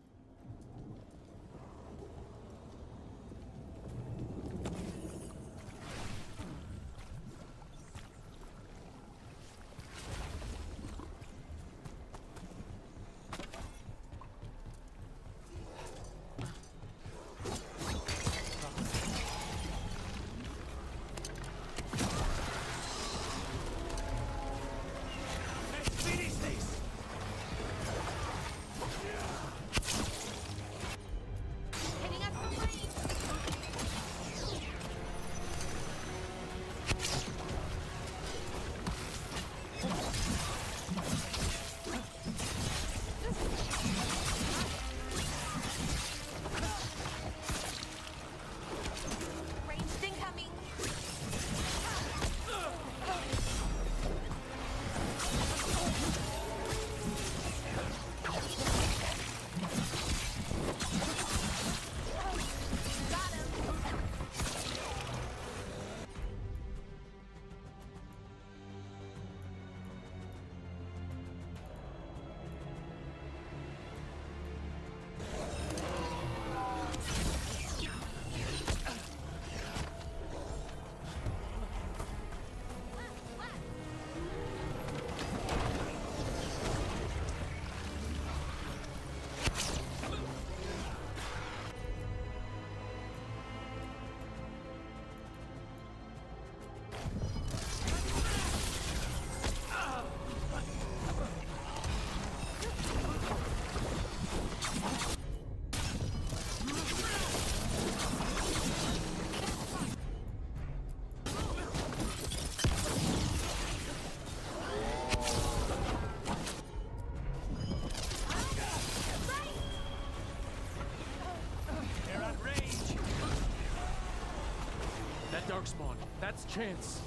S2: darkspawn. That's Chance.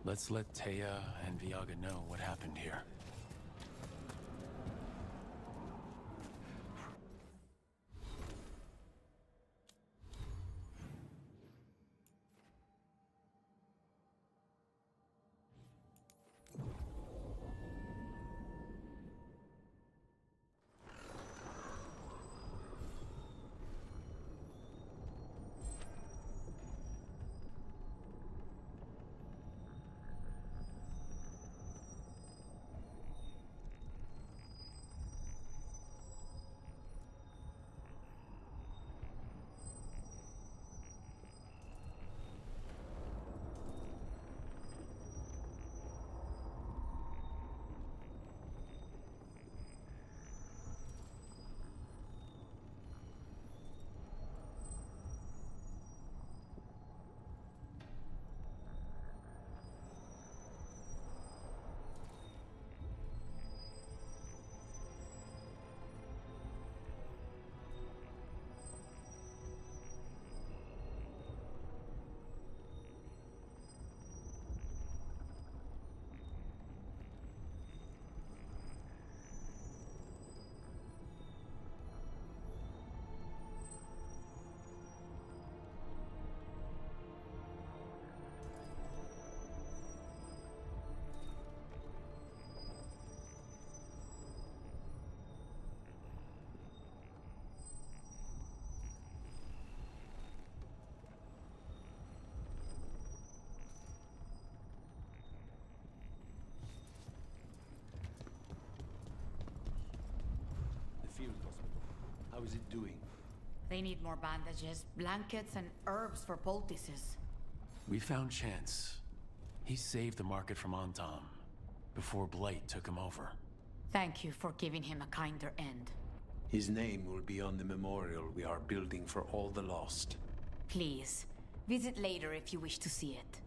S2: Let's let Taya and Viaga know what happened here.
S12: is it doing?
S11: They need more bandages, blankets, and herbs for poultices.
S2: We found Chance. He saved the market from Antam before Blight took him over.
S11: Thank you for giving him a kinder end.
S12: His name will be on the memorial we are building for all the lost.
S11: Please, visit later if you wish to see it.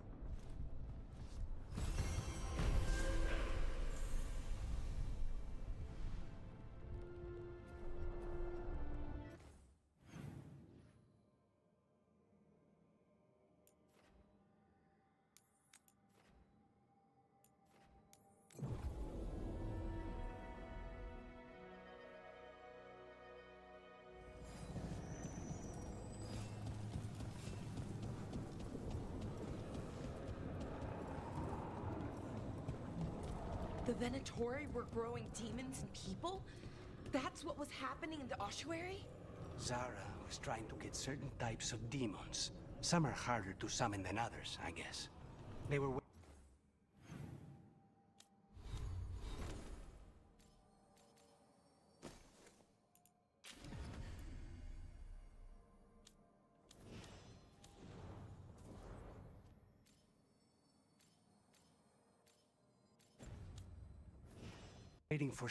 S7: The Venatori were growing demons and people? That's what was happening in the ossuary?
S15: Zara was trying to get certain types of demons. Some are harder to summon than others, I guess. They were waiting for...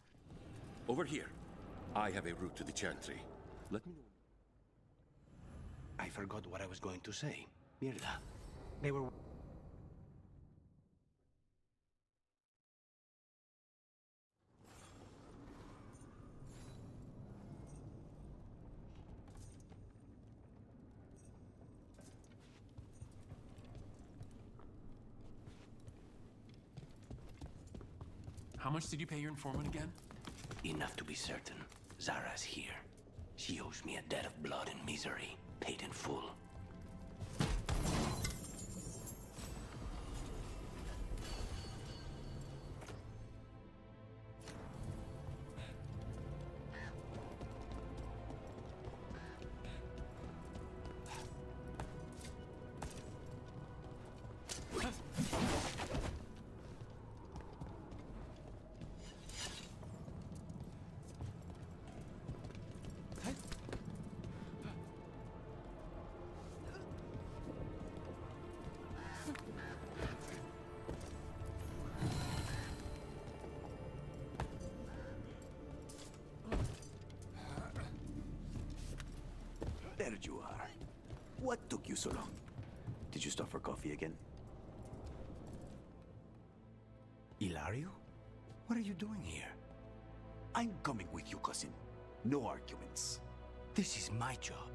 S17: Over here. I have a route to the Chantry. Let me know.
S15: I forgot what I was going to say. Mirda, they were...
S2: How much did you pay your informant again?
S15: Enough to be certain. Zara's here. She owes me a debt of blood and misery, paid in full.
S8: There you are. What took you so long? Did you stop for coffee again? Ilario? What are you doing here? I'm coming with you, cousin. No arguments. This is my job.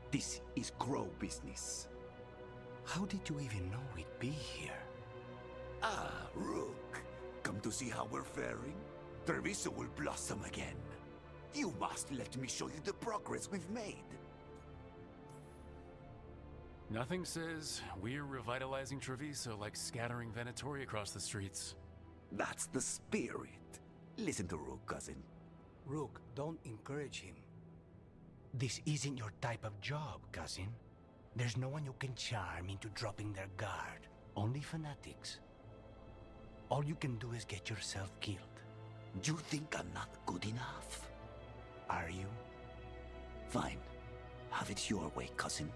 S8: This is Grow business. How did you even know we'd be here? Ah, Rook. Come to see how we're faring? Treviso will blossom again. You must let me show you the progress we've made.
S2: Nothing says we're revitalizing Treviso like scattering Venatori across the streets.
S8: That's the spirit. Listen to Rook, cousin.
S15: Rook, don't encourage him. This isn't your type of job, cousin. There's no one you can charm into dropping their guard. Only fanatics. All you can do is get yourself killed.
S8: You think I'm not good enough?
S15: Are you?
S8: Fine. Have it your way, cousin.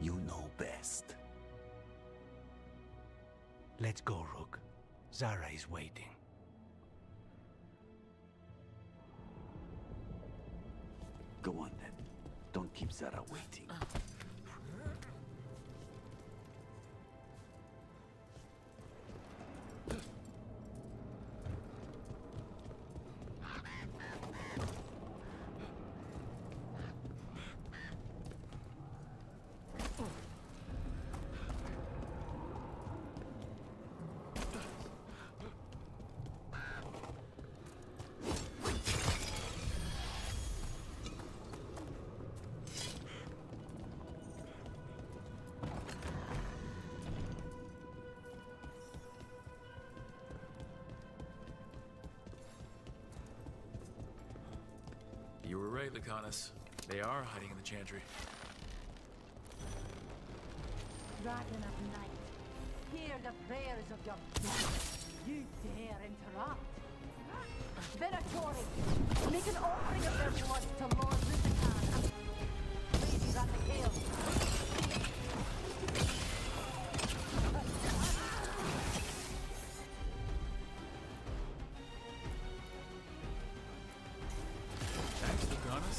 S8: You know best.
S15: Let's go, Rook. Zara is waiting.
S8: Go on then. Don't keep Zara waiting.
S2: You were right, Lucanus. They are hiding in the Chantry.
S13: Dragon of Night, hear the prayers of your king. You dare interrupt?
S10: Venatori! Make an offering of their blood to Lord Lucican. Please, he's at the hill.
S2: Thanks, Lucanus.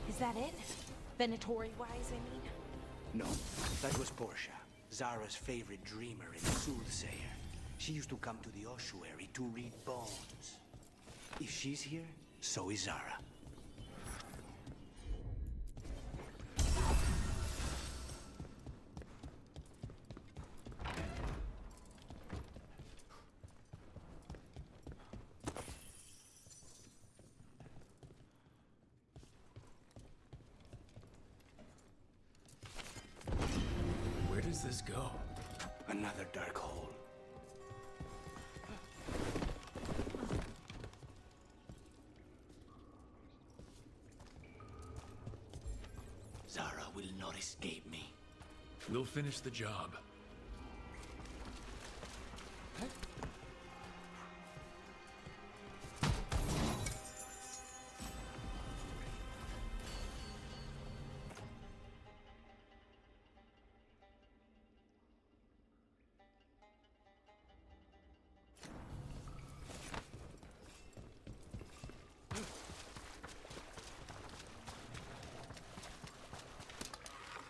S7: Is that it? Venatori-wise, I mean?
S15: No, that was Portia, Zara's favorite dreamer and soothsayer. She used to come to the ossuary to read bones. If she's here, so is Zara.
S2: Where does this go?
S15: Another dark hole. Zara will not escape me.
S2: We'll finish the job.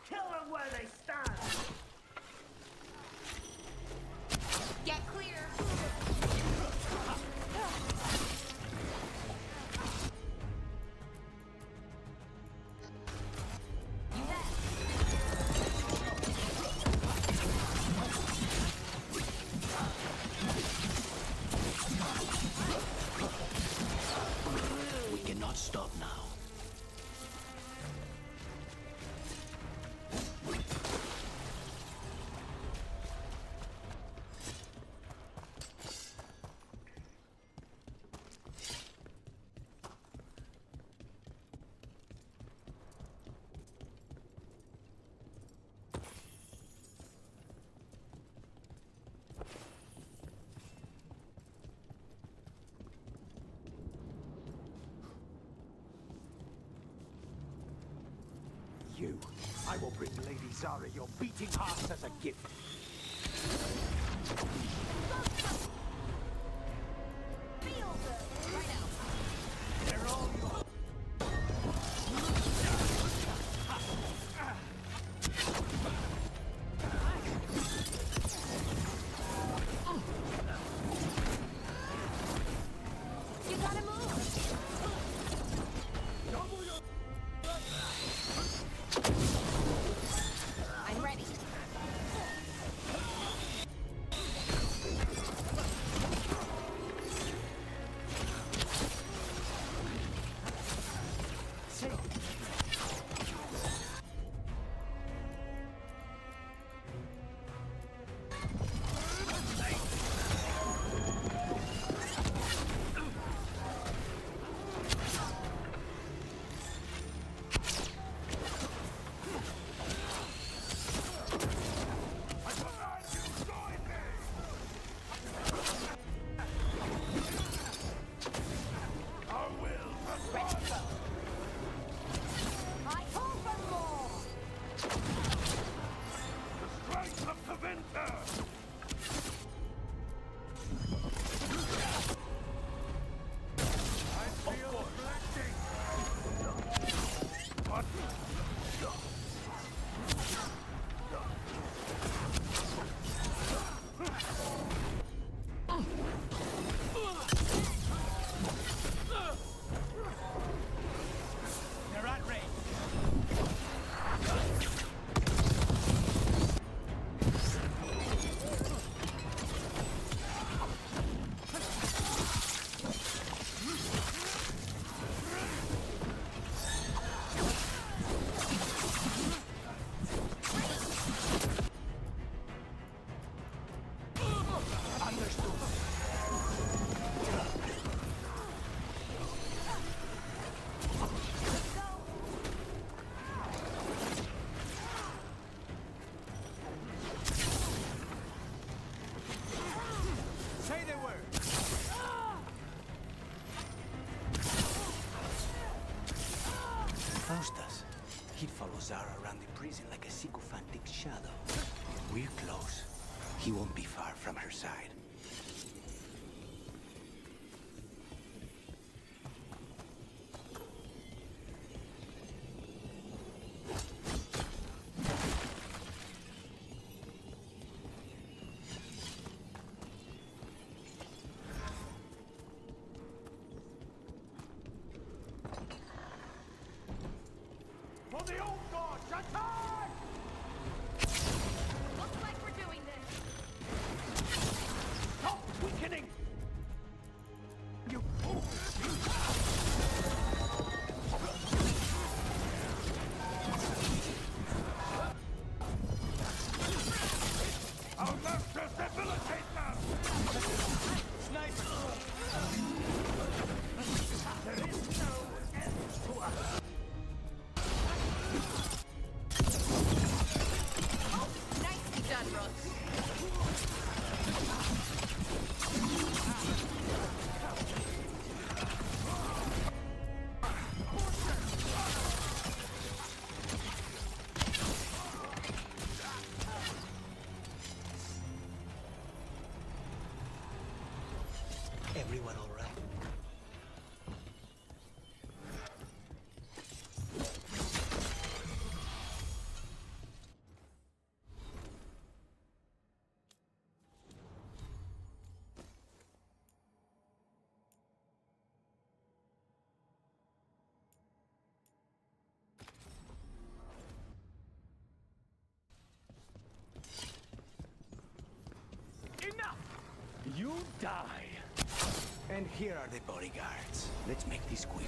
S14: Kill them where they stand!
S7: Get clear!
S15: you. I will bring Lady Zara your beating heart as a gift. They're all yours.
S10: You gotta move! I'm ready.
S15: Faustus. He'd follow Zara around the prison like a sycophantic shadow. We're close. He won't be far from her side.
S10: For the old gods, attack! Looks like we're doing this.
S15: Stop weakening! You...
S10: Our masters debilitate them!
S15: Sniper!
S10: There is no end to us. Nicely done, Rook.
S15: Everyone all right?
S10: Enough! You die.
S15: And here are the bodyguards. Let's make this quick.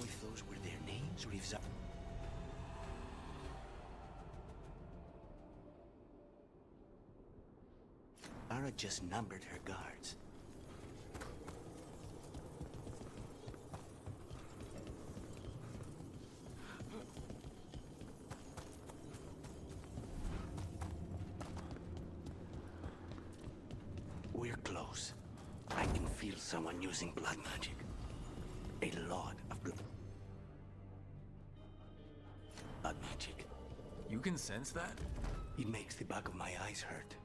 S15: if those were their names or if Zara just numbered her guards. We're close. I can feel someone using blood magic. A lot of blood magic.
S2: You can sense that?
S15: It makes the back of my eyes hurt.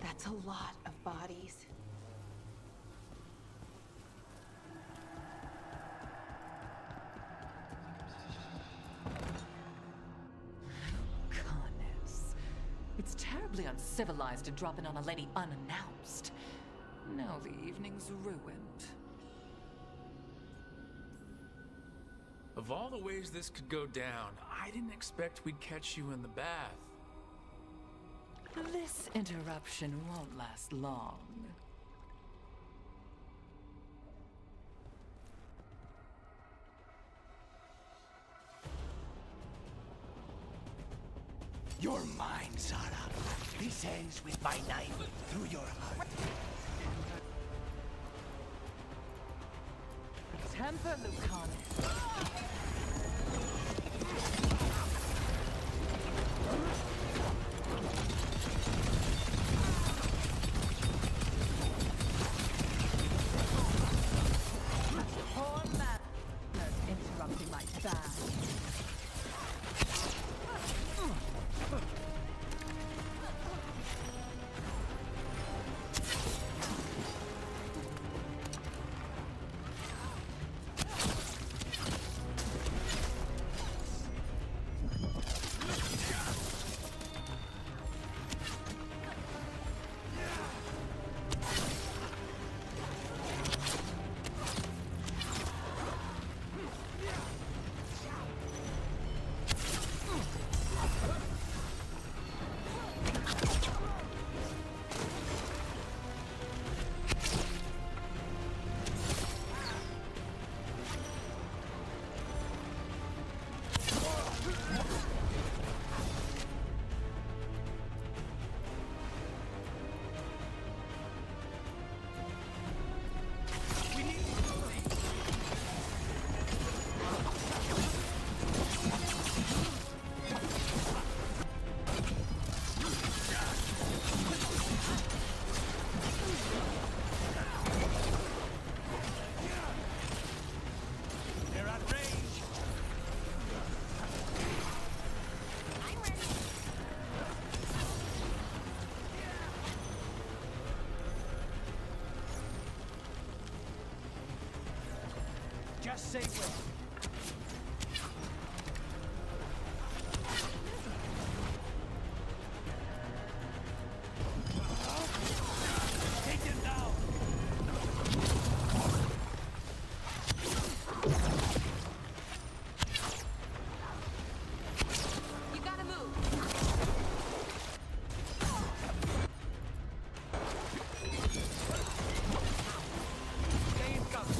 S7: That's a lot of bodies.
S18: Goodness. It's terribly uncivilized to drop in on a lady unannounced. Now the evening's ruined.
S2: Of all the ways this could go down, I didn't expect we'd catch you in the bath.
S18: This interruption won't last long.
S15: You're mine, Zara. This ends with my knife through your heart.
S18: Temper, Lucane. Poor man interrupting my bath.
S15: Just say when. Take him down!
S7: You gotta move.
S15: Stay in cover.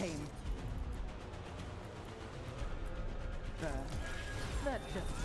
S14: came. That just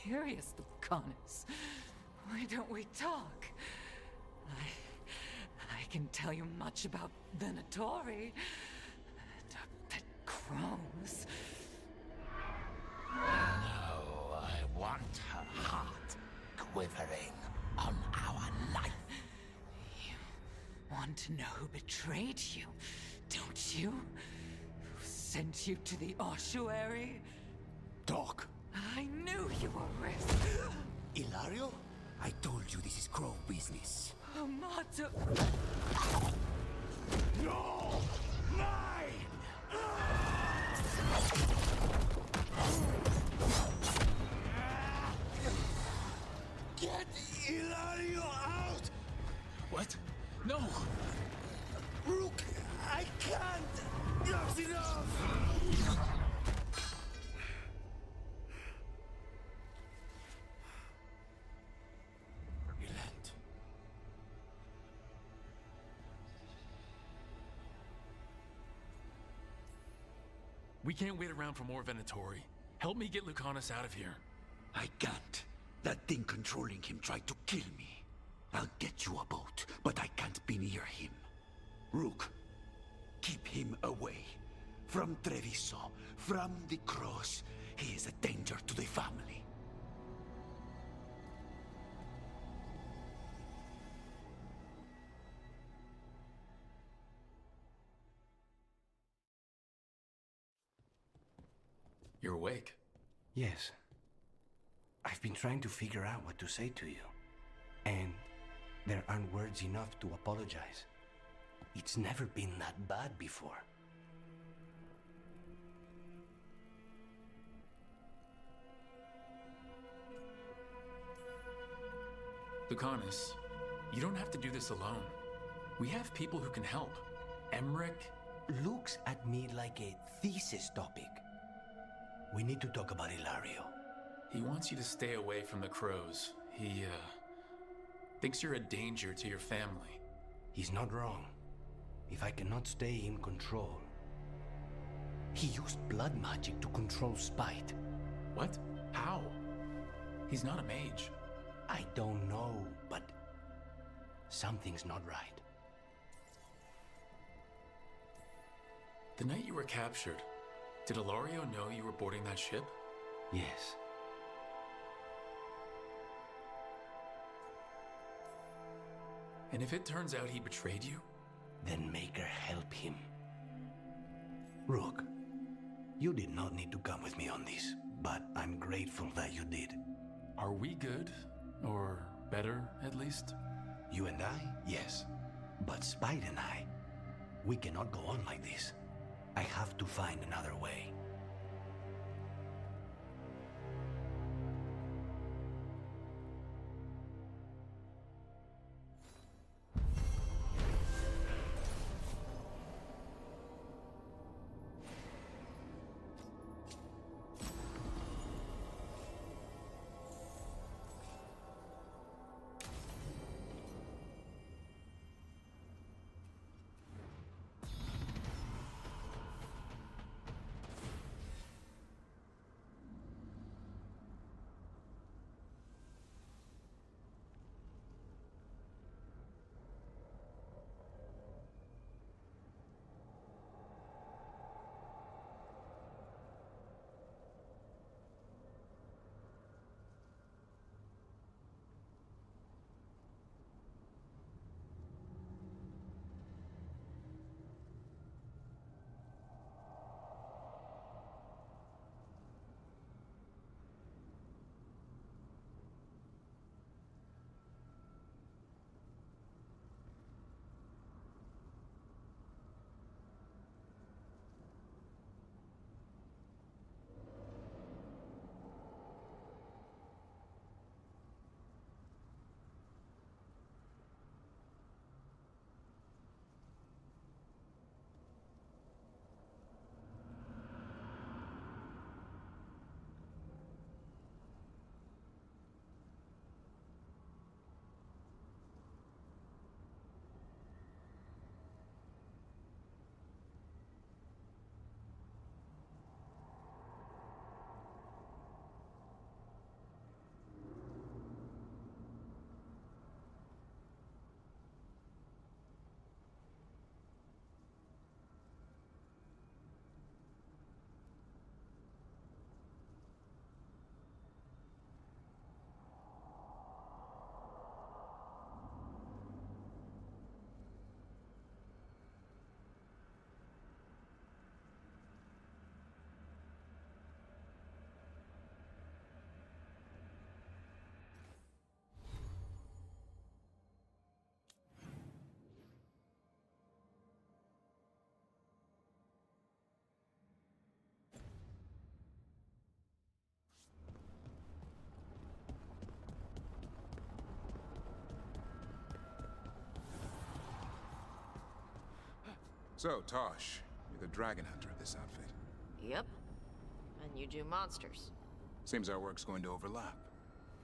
S18: Serious, Lucanus. Why don't we talk? I can tell you much about Venatori and our pet crows.
S8: No, I want her heart quivering on our life.
S18: You want to know who betrayed you, don't you? Who sent you to the ossuary?
S15: Talk.
S18: I knew you were risk.
S15: Ilario? I told you this is Crow business.
S18: Amato.
S15: No! Mine! Get Ilario out!
S2: What? No!
S15: Rook, I can't! That's enough!
S2: We can't wait around for more Venatori. Help me get Lucanus out of here.
S19: I can't. That thing controlling him tried to kill me. I'll get you a boat, but I can't be near him. Rook, keep him away. From Treviso, from the cross. He is a danger to the family.
S2: You're awake.
S15: Yes. I've been trying to figure out what to say to you. And there aren't words enough to apologize. It's never been that bad before.
S2: Lucanus, you don't have to do this alone. We have people who can help. Emmerich
S15: looks at me like a thesis topic. We need to talk about Ilario.
S2: He wants you to stay away from the crows. He, thinks you're a danger to your family.
S15: He's not wrong. If I cannot stay in control... He used blood magic to control spite.
S2: What? How? He's not a mage.
S15: I don't know, but something's not right.
S2: The night you were captured, did Ilario know you were boarding that ship?
S15: Yes.
S2: And if it turns out he betrayed you?
S15: Then make her help him. Rook, you did not need to come with me on this, but I'm grateful that you did.
S2: Are we good? Or better, at least?
S15: You and I, yes. But Spite and I, we cannot go on like this. I have to find another way.
S5: So, Tosh, you're the dragon hunter of this outfit.
S1: Yep. And you do monsters.
S5: Seems our work's going to overlap.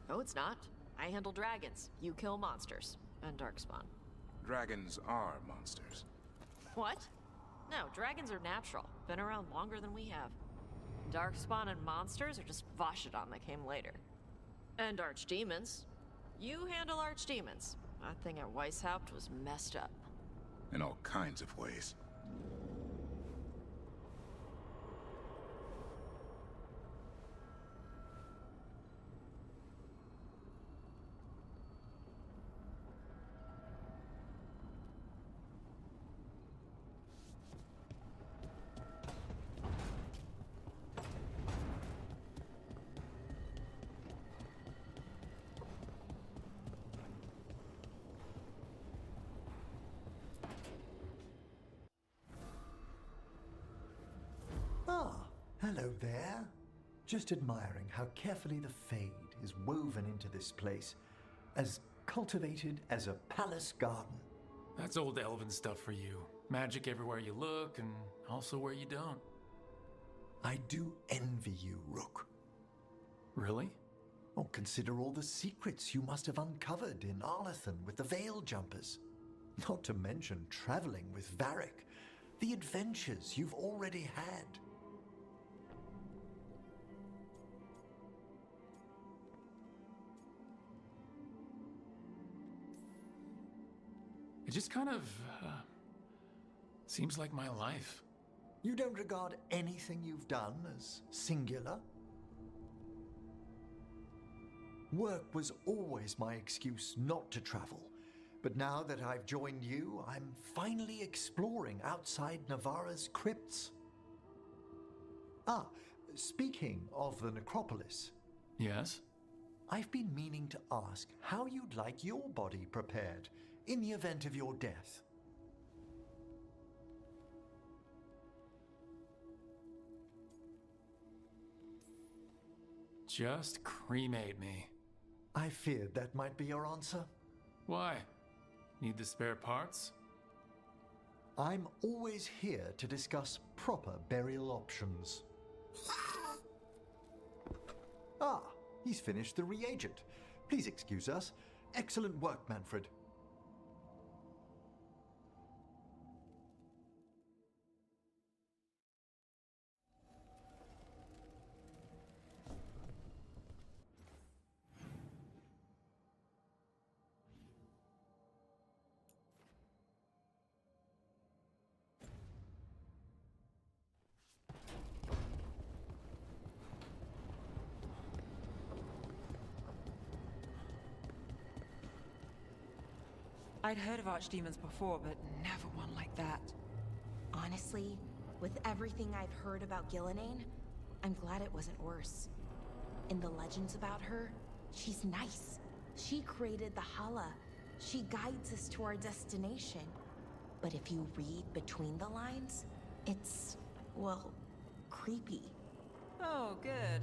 S1: Oh, it's not. I handle dragons. You kill monsters. And darkspawn.
S5: Dragons are monsters.
S1: What? No, dragons are natural. been around longer than we have. Darkspawn and monsters are just Vashidon that came later. And archdemons. You handle archdemons. That thing at Weishaupt was messed up.
S5: In all kinds of ways.
S6: Ah, hello there. Just admiring how carefully the Fade is woven into this place, as cultivated as a palace garden.
S2: That's old elven stuff for you. Magic everywhere you look, and also where you don't.
S6: I do envy you, Rook.
S2: Really?
S6: Oh, consider all the secrets you must have uncovered in Arlathan with the Veil Jumpers. Not to mention traveling with Varric. The adventures you've already had.
S2: It just kind of seems like my life.
S6: You don't regard anything you've done as singular? Work was always my excuse not to travel. But now that I've joined you, I'm finally exploring outside Navarra's crypts. Ah, speaking of the necropolis.
S2: Yes?
S6: I've been meaning to ask how you'd like your body prepared in the event of your death.
S2: Just cremate me.
S6: I feared that might be your answer.
S2: Why? Need the spare parts?
S6: I'm always here to discuss proper burial options. Ah, he's finished the reagent. Please excuse us. Excellent work, Manfred.
S4: I'd heard of archdemons before, but never one like that.
S7: Honestly, with everything I've heard about Gillenane, I'm glad it wasn't worse. In the legends about her, she's nice. She created the Hala. She guides us to our destination. But if you read between the lines, it's, well, creepy.
S4: Oh, good.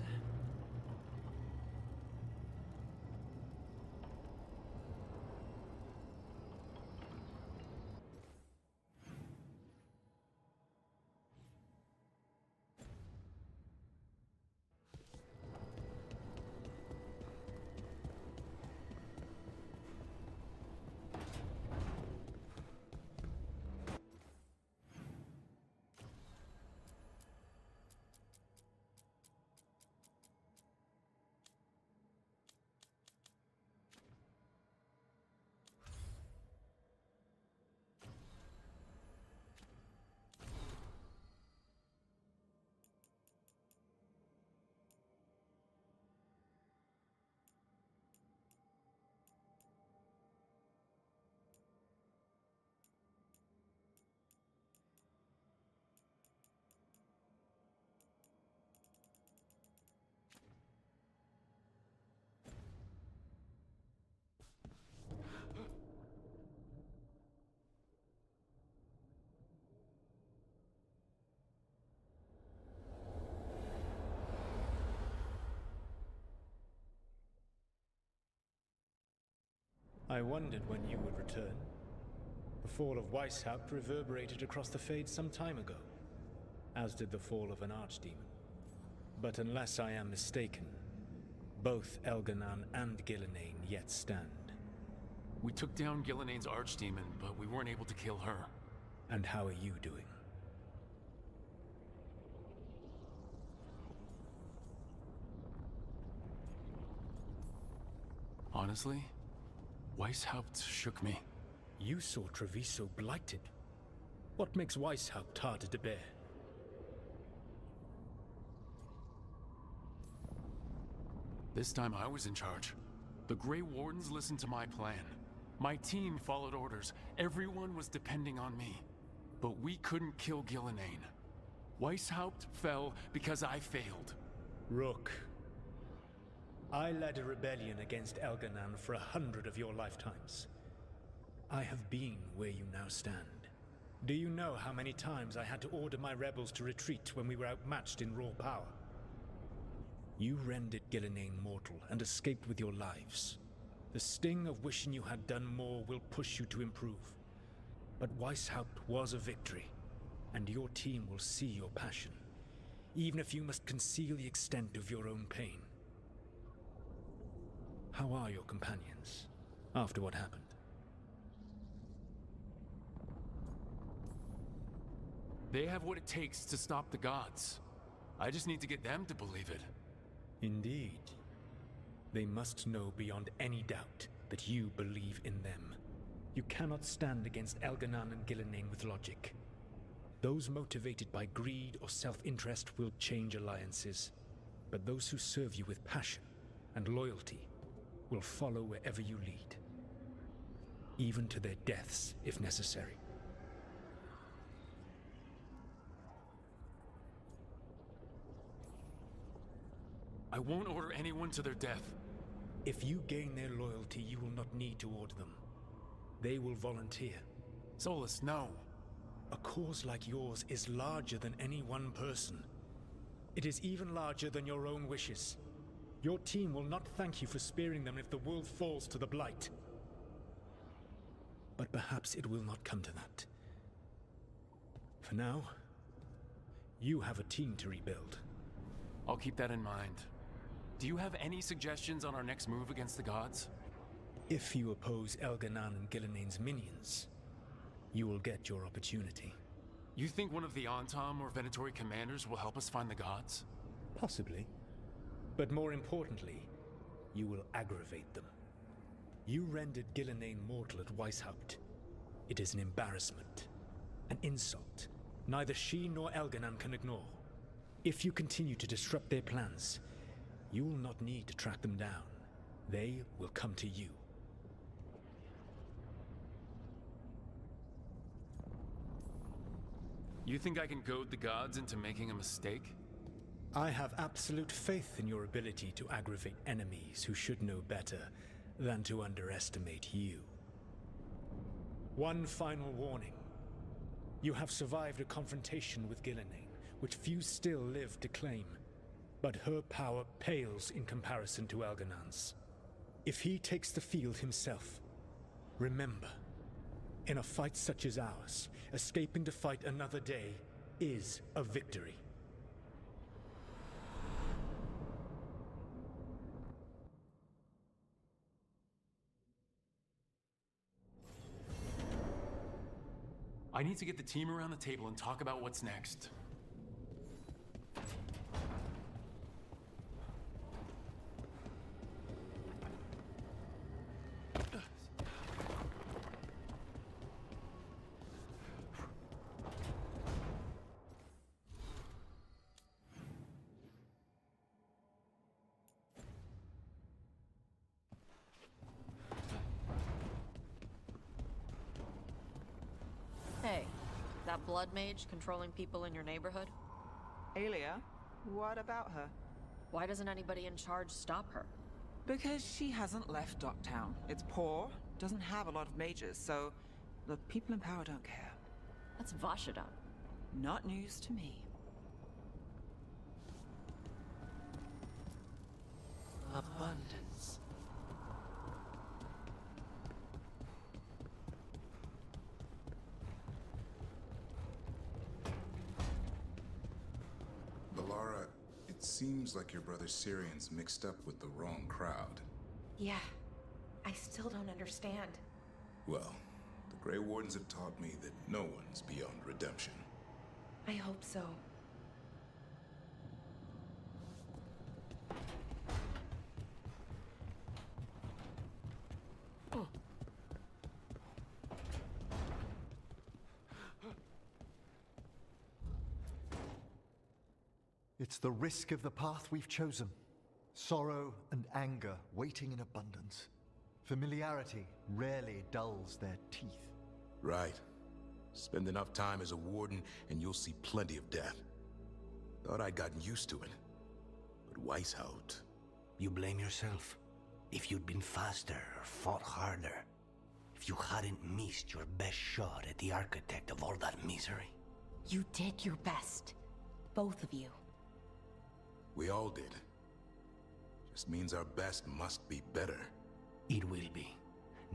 S20: I wondered when you would return. The fall of Weishaupt reverberated across the Fade some time ago, as did the fall of an archdemon. But unless I am mistaken, both Elganan and Gillenane yet stand.
S2: We took down Gillenane's archdemon, but we weren't able to kill her.
S20: And how are you doing?
S2: Honestly, Weishaupt shook me.
S20: You saw Treviso blighted. What makes Weishaupt harder to bear?
S2: This time I was in charge. The Grey Wardens listened to my plan. My team followed orders. Everyone was depending on me. But we couldn't kill Gillenane. Weishaupt fell because I failed.
S20: Rook, I led a rebellion against Elganan for 100 of your lifetimes. I have been where you now stand. Do you know how many times I had to order my rebels to retreat when we were outmatched in raw power? You rendered Gillenane mortal and escaped with your lives. The sting of wishing you had done more will push you to improve. But Weishaupt was a victory, and your team will see your passion, even if you must conceal the extent of your own pain. How are your companions, after what happened?
S2: They have what it takes to stop the gods. I just need to get them to believe it.
S20: Indeed. They must know beyond any doubt that you believe in them. You cannot stand against Elganan and Gillenane with logic. Those motivated by greed or self-interest will change alliances. But those who serve you with passion and loyalty will follow wherever you lead. Even to their deaths, if necessary.
S2: I won't order anyone to their death.
S20: If you gain their loyalty, you will not need to order them. They will volunteer.
S2: Solus, no.
S20: A cause like yours is larger than any one person. It is even larger than your own wishes. Your team will not thank you for sparing them if the world falls to the Blight. But perhaps it will not come to that. For now, you have a team to rebuild.
S2: I'll keep that in mind. Do you have any suggestions on our next move against the gods?
S20: If you oppose Elganan and Gillenane's minions, you will get your opportunity.
S2: You think one of the Antam or Venatori commanders will help us find the gods?
S20: Possibly. But more importantly, you will aggravate them. You rendered Gillenane mortal at Weishaupt. It is an embarrassment, an insult, neither she nor Elganan can ignore. If you continue to disrupt their plans, you will not need to track them down. They will come to you.
S2: You think I can goad the gods into making a mistake?
S20: I have absolute faith in your ability to aggravate enemies who should know better than to underestimate you. One final warning. You have survived a confrontation with Gillenane, which few still live to claim. But her power pales in comparison to Elganan's. If he takes the field himself, remember, in a fight such as ours, escaping to fight another day is a victory.
S2: I need to get the team around the table and talk about what's next.
S1: Hey, that blood mage controlling people in your neighborhood?
S4: Alia, what about her?
S1: Why doesn't anybody in charge stop her?
S4: Because she hasn't left Docktown. It's poor, doesn't have a lot of mages, so the people in power don't care.
S1: That's Vashadon.
S4: Not news to me.
S8: Abundance.
S5: Balara, it seems like your brother Syrian's mixed up with the wrong crowd.
S7: Yeah, I still don't understand.
S5: Well, the Grey Wardens have taught me that no one's beyond redemption.
S7: I hope so.
S6: It's the risk of the path we've chosen. Sorrow and anger waiting in abundance. Familiarity rarely dulls their teeth.
S5: Right. Spend enough time as a warden and you'll see plenty of death. Thought I'd gotten used to it. But Weishaupt...
S15: You blame yourself. If you'd been faster or fought harder. If you hadn't missed your best shot at the architect of all that misery.
S7: You did your best. Both of you.
S5: We all did. Just means our best must be better.
S15: It will be.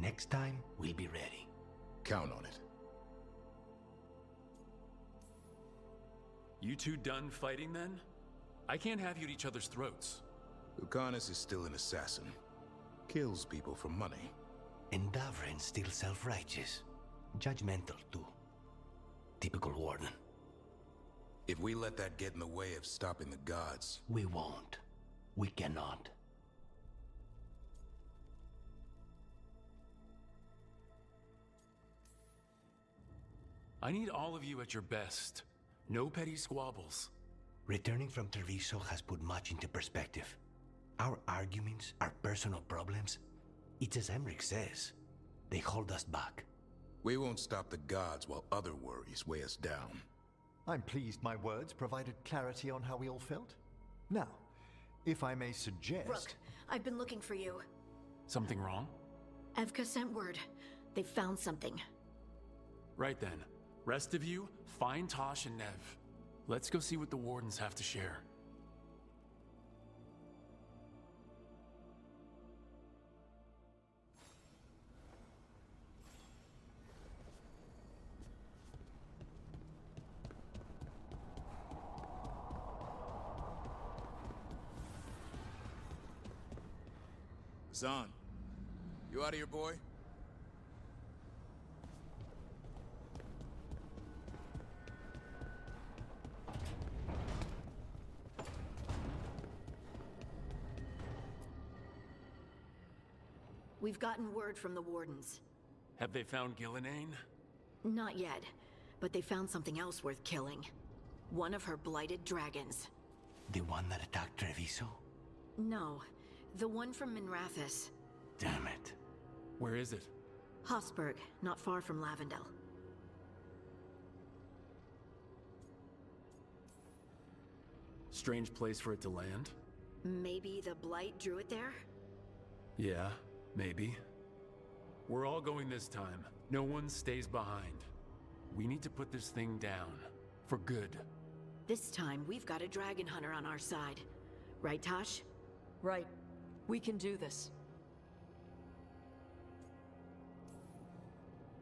S15: Next time, we'll be ready.
S5: Count on it.
S2: You two done fighting then? I can't have you at each other's throats.
S5: Lucanus is still an assassin. Kills people for money.
S15: And Davrin's still self-righteous. Judgmental, too. Typical warden.
S5: If we let that get in the way of stopping the gods...
S15: We won't. We cannot.
S2: I need all of you at your best. No petty squabbles.
S15: Returning from Treviso has put much into perspective. Our arguments, our personal problems, it's as Emmerich says. They hold us back.
S5: We won't stop the gods while other worries weigh us down.
S6: I'm pleased my words provided clarity on how we all felt. Now, if I may suggest...
S9: Rook, I've been looking for you.
S2: Something wrong?
S9: Evka sent word. They found something.
S2: Right then. Rest of you, find Tosh and Nev. Let's go see what the Wardens have to share.
S5: Zahn, you out of here, boy?
S9: We've gotten word from the Wardens.
S2: Have they found Gillenane?
S9: Not yet, but they found something else worth killing. One of her blighted dragons.
S15: The one that attacked Treviso?
S9: No, the one from Minrathous.
S15: Damn it.
S2: Where is it?
S9: Hofsburg, not far from Lavendel.
S2: Strange place for it to land?
S9: Maybe the blight drew it there?
S2: Yeah, maybe. We're all going this time. No one stays behind. We need to put this thing down. For good.
S9: This time, we've got a dragon hunter on our side. Right, Tosh?
S1: Right. We can do this.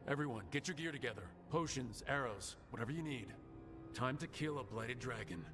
S2: Everyone, get your gear together. Potions, arrows, whatever you need. Time to kill a blighted dragon.